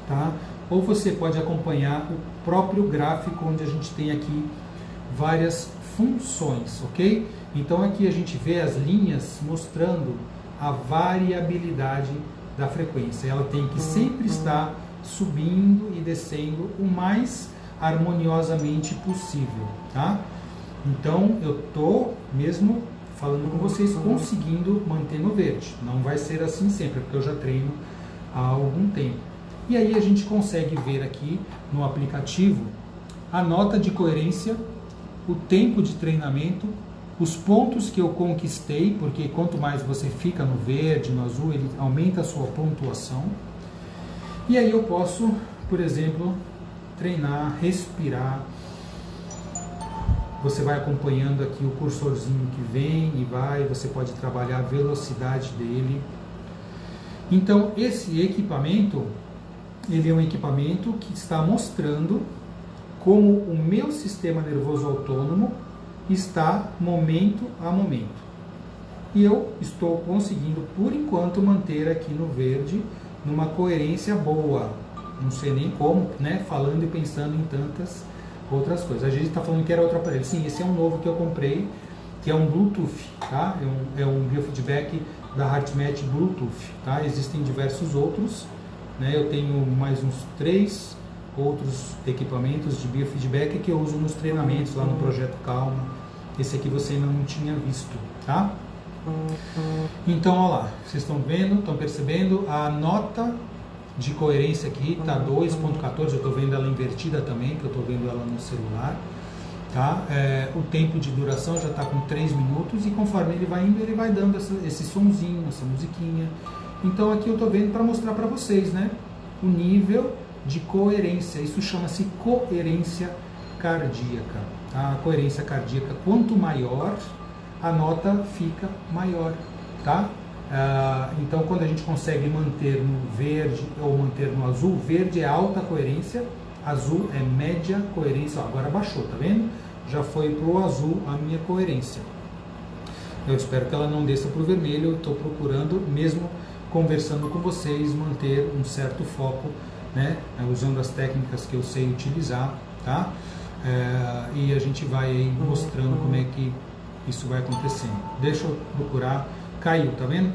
tá? Ou você pode acompanhar o próprio gráfico, onde a gente tem aqui várias funções, ok? Então aqui a gente vê as linhas mostrando a variabilidade da frequência. Ela tem que sempre estar subindo e descendo o mais harmoniosamente possível, tá? Então eu estou mesmo falando com vocês, conseguindo manter no verde. Não vai ser assim sempre, porque eu já treino há algum tempo. E aí a gente consegue ver aqui no aplicativo a nota de coerência, o tempo de treinamento, os pontos que eu conquistei, porque quanto mais você fica no verde, no azul, ele aumenta a sua pontuação. E aí eu posso, por exemplo, treinar, respirar. Você vai acompanhando aqui o cursorzinho que vem e vai, você pode trabalhar a velocidade dele. Então, esse equipamento, ele é um equipamento que está mostrando como o meu sistema nervoso autônomo está momento a momento. E eu estou conseguindo, por enquanto, manter aqui no verde, numa coerência boa. Não sei nem como, né? Falando e pensando em tantas outras coisas. A gente está falando que era outro aparelho. Sim, esse é um novo que eu comprei, que é um Bluetooth, tá? É um biofeedback da HeartMath Bluetooth, tá? Existem diversos outros, né? Eu tenho mais uns 3 outros equipamentos de biofeedback que eu uso nos treinamentos lá no Projeto Calma. Esse aqui você ainda não tinha visto, tá? Então, olha lá, vocês estão vendo, estão percebendo a nota de coerência aqui, tá 2.14, eu estou vendo ela invertida também, que eu estou vendo ela no celular, tá? O tempo de duração já está com 3 minutos e conforme ele vai indo, ele vai dando esse sonzinho, essa musiquinha. Então aqui eu estou vendo para mostrar para vocês, né? O nível de coerência, isso chama-se coerência cardíaca, tá? A coerência cardíaca, quanto maior, a nota fica maior, tá? Então, quando a gente consegue manter no verde ou manter no azul, verde é alta coerência, azul é média coerência. Ó, agora baixou, tá vendo? Já foi para o azul a minha coerência. Eu espero que ela não desça para o vermelho. Eu estou procurando, mesmo conversando com vocês, manter um certo foco, né? Usando as técnicas que eu sei utilizar, tá? E a gente vai aí mostrando como é que isso vai acontecendo. Deixa eu procurar. Caiu, tá vendo?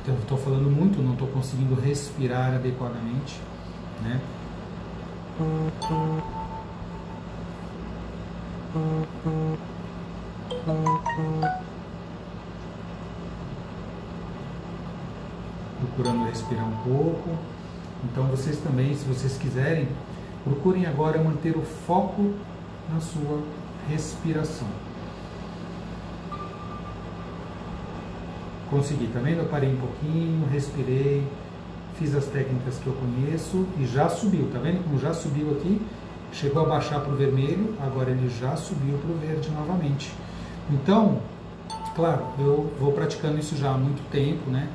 Eu estou falando muito, não estou conseguindo respirar adequadamente, né? Procurando respirar um pouco. Então vocês também, se vocês quiserem, procurem agora manter o foco na sua respiração. Consegui, tá vendo? Eu parei um pouquinho, respirei, fiz as técnicas que eu conheço e já subiu, tá vendo como já subiu aqui? Chegou a baixar para o vermelho, agora ele já subiu para o verde novamente. Então, claro, eu vou praticando isso já há muito tempo, né?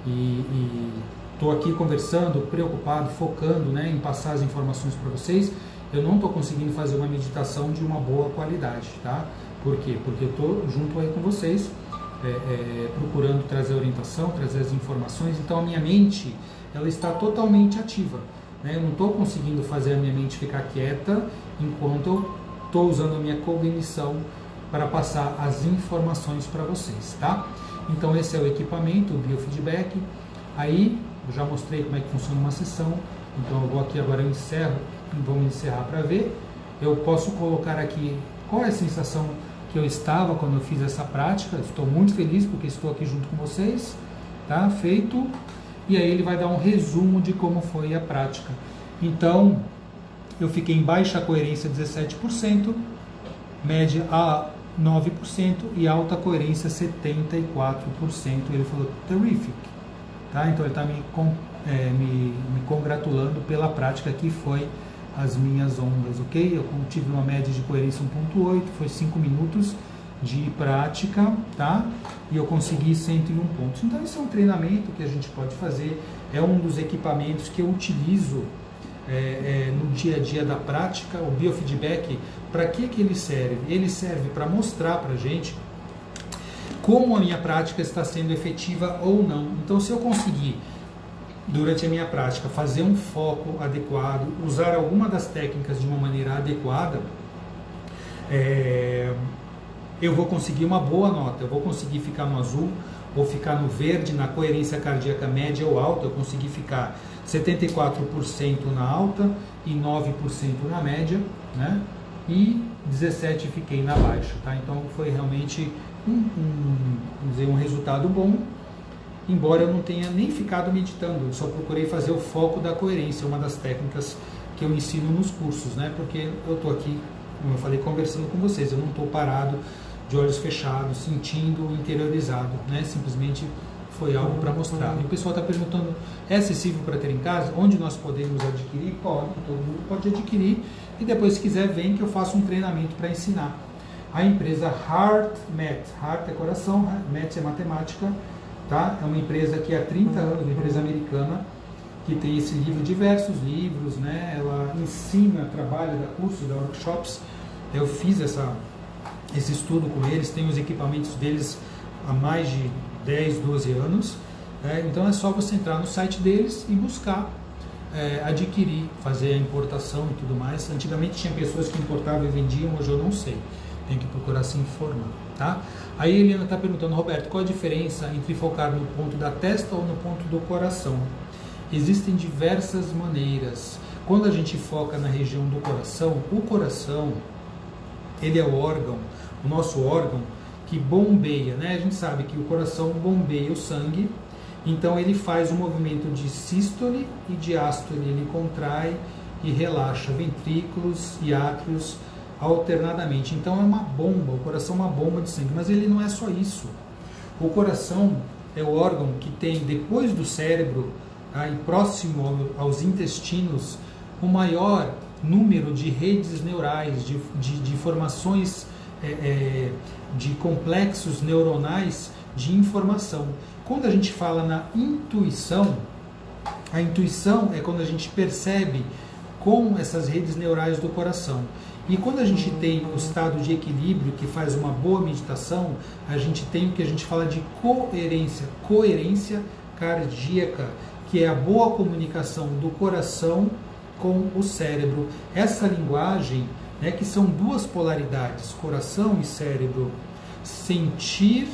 E estou aqui conversando, preocupado, focando, né, em passar as informações para vocês. Eu não estou conseguindo fazer uma meditação de uma boa qualidade, tá? Por quê? Porque eu estou junto aí com vocês, procurando trazer orientação, trazer as informações. Então a minha mente, ela está totalmente ativa, né? Eu não estou conseguindo fazer a minha mente ficar quieta enquanto eu estou usando a minha cognição para passar as informações para vocês, tá? Então esse é o equipamento, o biofeedback. Aí eu já mostrei como é que funciona uma sessão, então eu vou aqui agora, eu encerro, vamos encerrar para ver. Eu posso colocar aqui qual é a sensação que eu estava quando eu fiz essa prática. Estou muito feliz porque estou aqui junto com vocês, tá? Feito. E aí ele vai dar um resumo de como foi a prática. Então, eu fiquei em baixa coerência 17%, média a 9% e alta coerência 74%. Ele falou terrific, tá? Então ele está me congratulando pela prática que foi as minhas ondas, ok? Eu tive uma média de coerência 1.8, foi 5 minutos de prática, tá? E eu consegui 101 pontos. Então esse é um treinamento que a gente pode fazer, é um dos equipamentos que eu utilizo no dia a dia da prática. O biofeedback, para que ele serve? Ele serve para mostrar para a gente como a minha prática está sendo efetiva ou não. Então se eu conseguir, durante a minha prática, fazer um foco adequado, usar alguma das técnicas de uma maneira adequada, eu vou conseguir uma boa nota, eu vou conseguir ficar no azul, ou ficar no verde, na coerência cardíaca média ou alta. Eu consegui ficar 74% na alta e 9% na média, né? E 17% fiquei na baixa, tá? Então foi realmente um resultado bom, embora eu não tenha nem ficado meditando, eu só procurei fazer o foco da coerência, uma das técnicas que eu ensino nos cursos, né? Porque eu estou aqui, como eu falei, conversando com vocês, eu não estou parado de olhos fechados, sentindo, interiorizado, né? Simplesmente foi algo para mostrar. E o pessoal está perguntando, é acessível para ter em casa? Onde nós podemos adquirir? Pode, todo mundo pode adquirir, e depois, se quiser, vem que eu faço um treinamento para ensinar. A empresa HeartMath, Heart é coração, Math é matemática, tá? É uma empresa que há 30 anos, uma empresa americana, que tem esse livro, diversos livros, né? Ela ensina, trabalha, dá cursos, dá workshops. Eu fiz esse estudo com eles, tenho os equipamentos deles há mais de 10, 12 anos. Então é só você entrar no site deles e buscar, adquirir, fazer a importação e tudo mais. Antigamente tinha pessoas que importavam e vendiam, hoje eu não sei. Tem que procurar se informar, tá? Aí a Eliana está perguntando, Roberto, qual a diferença entre focar no ponto da testa ou no ponto do coração? Existem diversas maneiras. Quando a gente foca na região do coração, o coração, ele é o órgão, o nosso órgão que bombeia, né? A gente sabe que o coração bombeia o sangue, então ele faz um movimento de sístole e diástole, ele contrai e relaxa ventrículos e átrios alternadamente. Então é uma bomba, o coração é uma bomba de sangue, mas ele não é só isso. O coração é o órgão que tem, depois do cérebro, e próximo aos intestinos, o maior número de redes neurais, de formações, de complexos neuronais de informação. Quando a gente fala na intuição, a intuição é quando a gente percebe com essas redes neurais do coração. E quando a gente tem o estado de equilíbrio, que faz uma boa meditação, a gente tem o que a gente fala de coerência cardíaca, que é a boa comunicação do coração com o cérebro. Essa linguagem, né, que são duas polaridades, coração e cérebro, sentir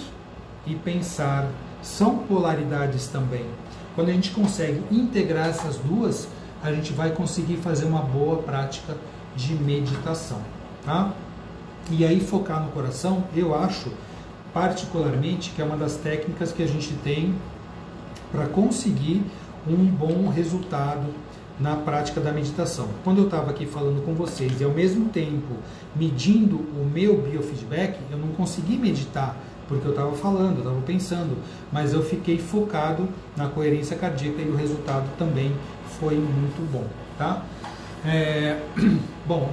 e pensar, são polaridades também. Quando a gente consegue integrar essas duas, a gente vai conseguir fazer uma boa prática de meditação, tá? E aí focar no coração, eu acho particularmente que é uma das técnicas que a gente tem para conseguir um bom resultado na prática da meditação. Quando eu estava aqui falando com vocês e ao mesmo tempo medindo o meu biofeedback, eu não consegui meditar, porque eu estava falando, eu estava pensando, mas eu fiquei focado na coerência cardíaca e o resultado também foi muito bom, tá? Bom,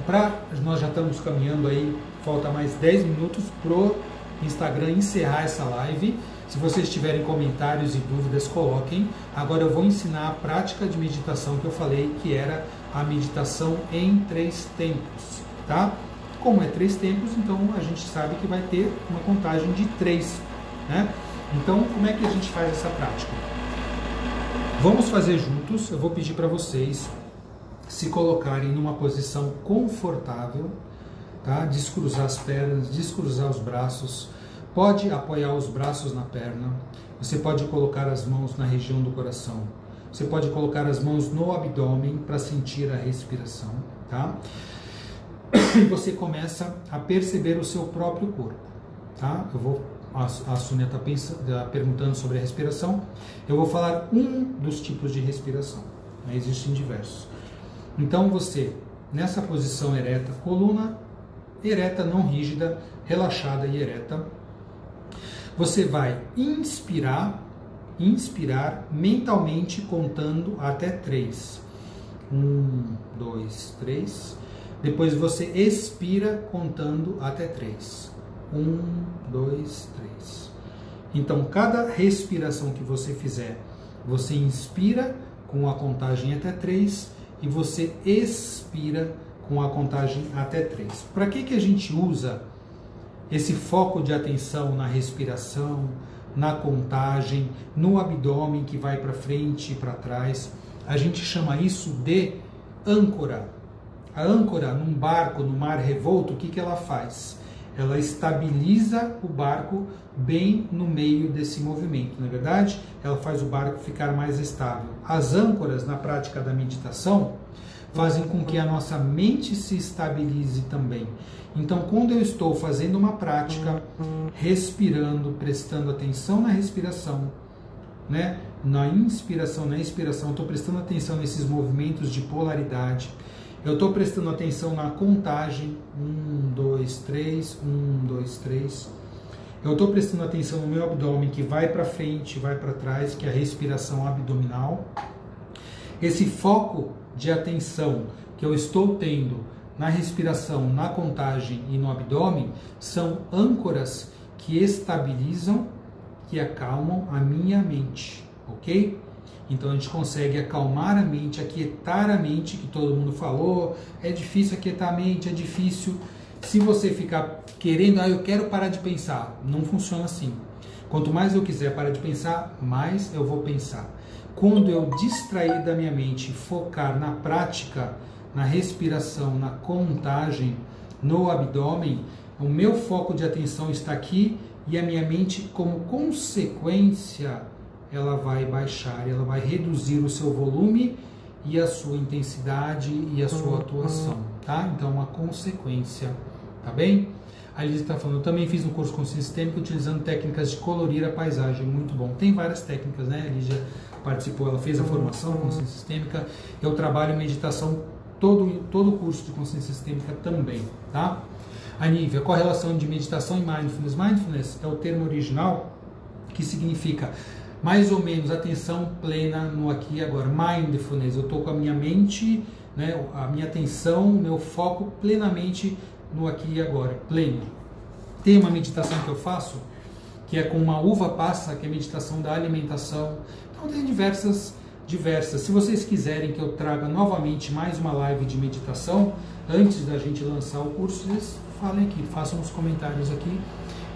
nós já estamos caminhando aí, falta mais 10 minutos pro Instagram encerrar essa live. Se vocês tiverem comentários e dúvidas, coloquem. Agora eu vou ensinar a prática de meditação que eu falei, que era a meditação em 3 tempos, tá? Como é 3 tempos, então a gente sabe que vai ter uma contagem de 3, né? Então, como é que a gente faz essa prática? Vamos fazer juntos. Eu vou pedir para vocês se colocarem numa posição confortável, tá? Descruzar as pernas, descruzar os braços. Pode apoiar os braços na perna, você pode colocar as mãos na região do coração, você pode colocar as mãos no abdômen para sentir a respiração, tá? E você começa a perceber o seu próprio corpo, tá? A Sônia está perguntando sobre a respiração, eu vou falar um dos tipos de respiração, né? Existem diversos. Então você, nessa posição ereta, coluna ereta, não rígida, relaxada e ereta, você vai inspirar mentalmente contando até 3. 1, 2, 3. Depois você expira contando até 3. 1, 2, 3. Então, cada respiração que você fizer, você inspira com a contagem até 3 e você expira com a contagem até 3. Para que a gente usa esse foco de atenção na respiração, na contagem, no abdômen que vai para frente e para trás? A gente chama isso de âncora. A âncora num barco, no mar revolto, o que ela faz? Ela estabiliza o barco bem no meio desse movimento, não é verdade? Ela faz o barco ficar mais estável. As âncoras, na prática da meditação, fazem com que a nossa mente se estabilize também. Então, quando eu estou fazendo uma prática, respirando, prestando atenção na respiração, né? Na inspiração, na expiração, eu estou prestando atenção nesses movimentos de polaridade, eu estou prestando atenção na contagem, 1, 2, 3, 1, 2, 3. Eu estou prestando atenção no meu abdômen, que vai para frente, vai para trás, que é a respiração abdominal. Esse foco de atenção que eu estou tendo na respiração, na contagem e no abdômen são âncoras que estabilizam, que acalmam a minha mente, ok? Então a gente consegue acalmar a mente, aquietar a mente, que todo mundo falou, é difícil aquietar a mente, é difícil. Se você ficar querendo, eu quero parar de pensar, não funciona assim. Quanto mais eu quiser parar de pensar, mais eu vou pensar. Quando eu distrair da minha mente, focar na prática, na respiração, na contagem, no abdômen, o meu foco de atenção está aqui e a minha mente, como consequência, ela vai baixar, ela vai reduzir o seu volume e a sua intensidade e a sua atuação, tá? Então, uma consequência, tá bem? A Lígia está falando, eu também fiz um curso de consciência sistêmica utilizando técnicas de colorir a paisagem, muito bom. Tem várias técnicas, né? A Lígia participou, ela fez a formação de consciência sistêmica. Eu trabalho meditação, todo o curso de consciência sistêmica também, tá? A Nívia, correlação de meditação e mindfulness. Mindfulness é o termo original que significa mais ou menos atenção plena no aqui e agora. Mindfulness, eu estou com a minha mente, né, a minha atenção, o meu foco plenamente no aqui e agora, pleno. Tem uma meditação que eu faço, que é com uma uva passa, que é a meditação da alimentação. Então tem diversas. Se vocês quiserem que eu traga novamente mais uma live de meditação, antes da gente lançar o curso, vocês falem aqui, façam nos comentários aqui.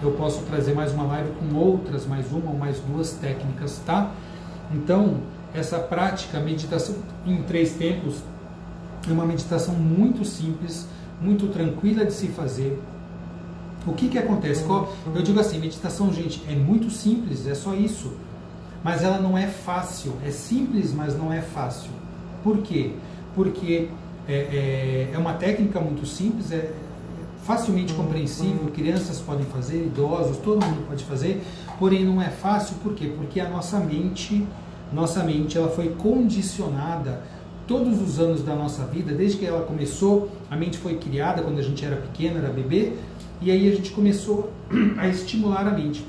Eu posso trazer mais uma live com outras, mais uma ou mais 2 técnicas, tá? Então, essa prática, meditação em 3 tempos, é uma meditação muito simples, muito tranquila de se fazer. O que acontece? Eu digo assim, meditação, gente, é muito simples, é só isso. Mas ela não é fácil, é simples, mas não é fácil. Por quê? Porque é uma técnica muito simples, é facilmente compreensível, crianças podem fazer, idosos, todo mundo pode fazer, porém não é fácil, por quê? Porque a nossa mente ela foi condicionada todos os anos da nossa vida, desde que ela começou, a mente foi criada quando a gente era pequeno, era bebê, e aí a gente começou a estimular a mente.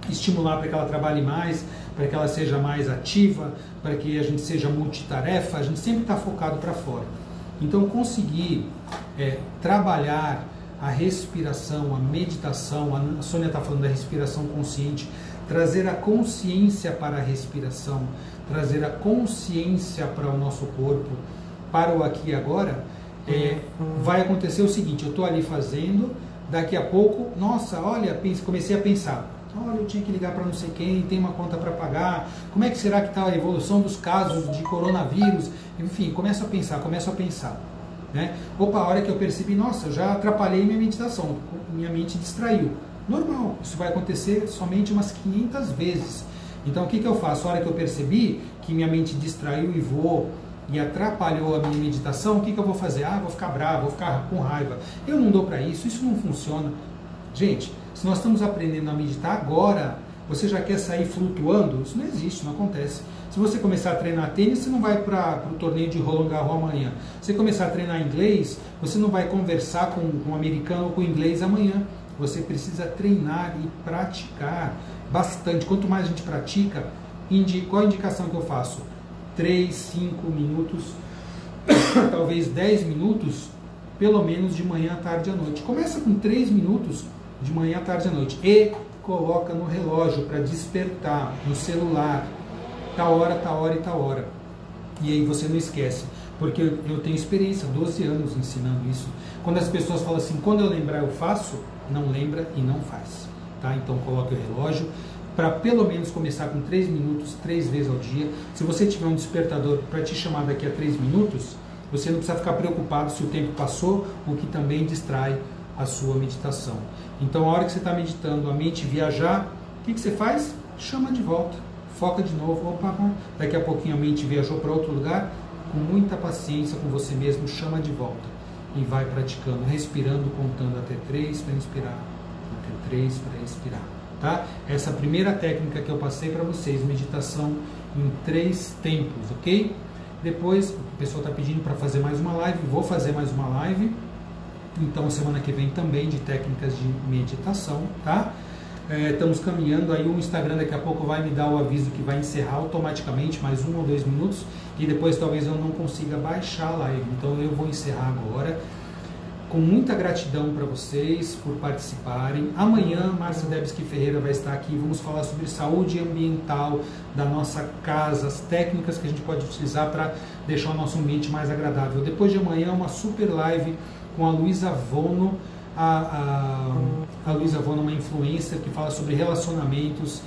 Estimular para que ela trabalhe mais, para que ela seja mais ativa, para que a gente seja multitarefa, a gente sempre está focado para fora. Então conseguir trabalhar a respiração, a meditação, a Sônia está falando da respiração consciente, trazer a consciência para a respiração, trazer a consciência para o nosso corpo, para o aqui e agora, vai acontecer o seguinte, eu estou ali fazendo, daqui a pouco, nossa, olha, comecei a pensar, olha, eu tinha que ligar para não sei quem, tem uma conta para pagar, como é que será que está a evolução dos casos de coronavírus, enfim, começo a pensar. Né? Opa, a hora que eu percebi, nossa, eu já atrapalhei minha meditação, minha mente distraiu. Normal, isso vai acontecer somente umas 500 vezes. Então o que eu faço? A hora que eu percebi que minha mente distraiu e voou e atrapalhou a minha meditação, o que eu vou fazer? Vou ficar bravo, vou ficar com raiva. Eu não dou para isso não funciona. Gente, se nós estamos aprendendo a meditar agora, você já quer sair flutuando? Isso não existe, não acontece. Se você começar a treinar tênis, você não vai para o torneio de Roland Garros amanhã. Se você começar a treinar inglês, você não vai conversar com um americano ou com inglês amanhã. Você precisa treinar e praticar bastante. Quanto mais a gente pratica, qual a indicação que eu faço? 3, 5 minutos, talvez 10 minutos, pelo menos de manhã, tarde e à noite. Começa com 3 minutos de manhã, tarde e à noite. E coloca no relógio para despertar, no celular, tal hora e tal hora. E aí você não esquece. Porque eu tenho experiência, 12 anos ensinando isso. Quando as pessoas falam assim, quando eu lembrar eu faço, não lembra e não faz. Tá? Então coloque o relógio para pelo menos começar com 3 minutos, 3 vezes ao dia. Se você tiver um despertador para te chamar daqui a 3 minutos, você não precisa ficar preocupado se o tempo passou, o que também distrai a sua meditação. Então a hora que você está meditando, a mente viajar, o que você faz? Chama de volta, foca de novo, opa, daqui a pouquinho a mente viajou para outro lugar, com muita paciência com você mesmo, chama de volta e vai praticando, respirando, contando até 3 para inspirar, até 3 para expirar, tá? Essa primeira técnica que eu passei para vocês, meditação em 3 tempos, ok? Depois, o pessoal está pedindo para fazer mais uma live, vou fazer mais uma live, então semana que vem também de técnicas de meditação, tá? Estamos caminhando, aí o Instagram daqui a pouco vai me dar o aviso que vai encerrar automaticamente, mais 1 ou 2 minutos, e depois talvez eu não consiga baixar a live, então eu vou encerrar agora, com muita gratidão para vocês por participarem. Amanhã, Márcia Debski Ferreira vai estar aqui, vamos falar sobre saúde ambiental da nossa casa, as técnicas que a gente pode utilizar para deixar o nosso ambiente mais agradável. Depois de amanhã, uma super live com a Luísa Vono. A Luísa Vono é uma influencer que fala sobre relacionamentos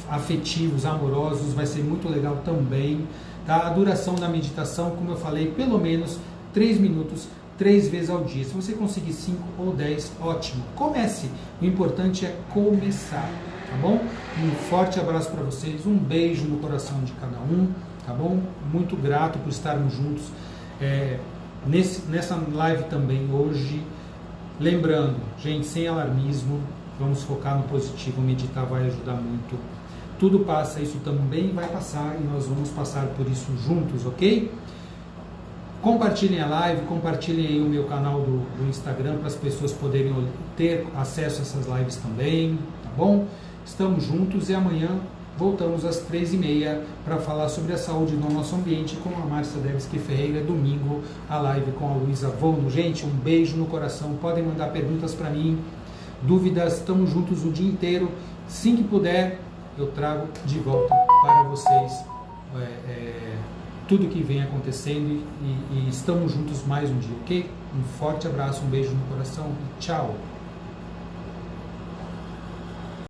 afetivos, amorosos, vai ser muito legal também. Tá? A duração da meditação, como eu falei, pelo menos 3 minutos, 3 vezes ao dia. Se você conseguir 5 ou 10, ótimo. Comece. O importante é começar, tá bom? Um forte abraço para vocês, um beijo no coração de cada um, tá bom? Muito grato por estarmos juntos nessa live também hoje. Lembrando, gente, sem alarmismo, vamos focar no positivo, meditar vai ajudar muito. Tudo passa, isso também vai passar e nós vamos passar por isso juntos, ok? Compartilhem a live, compartilhem aí o meu canal do Instagram para as pessoas poderem ter acesso a essas lives também, tá bom? Estamos juntos e amanhã voltamos às 3h30 para falar sobre a saúde do nosso ambiente com a Márcia Debski Ferreira. Domingo, a live com a Luísa Vono. Gente, um beijo no coração. Podem mandar perguntas para mim, dúvidas. Estamos juntos o dia inteiro. Assim que puder, eu trago de volta para vocês tudo que vem acontecendo e estamos juntos mais um dia, ok? Um forte abraço, um beijo no coração e tchau!